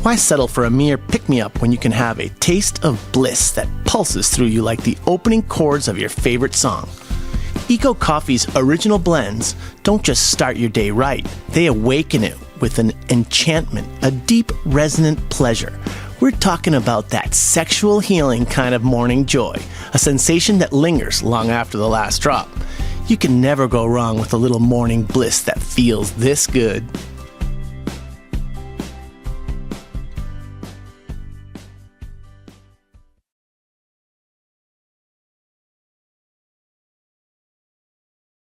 Why settle for a mere pick-me-up when you can have a taste of bliss that pulses through you like the opening chords of your favorite song? Eco Coffee's original blends don't just start your day right, they awaken it with an enchantment, a deep, resonant pleasure. We're talking about that sexual healing kind of morning joy, a sensation that lingers long after the last drop. You can never go wrong with a little morning bliss that feels this good.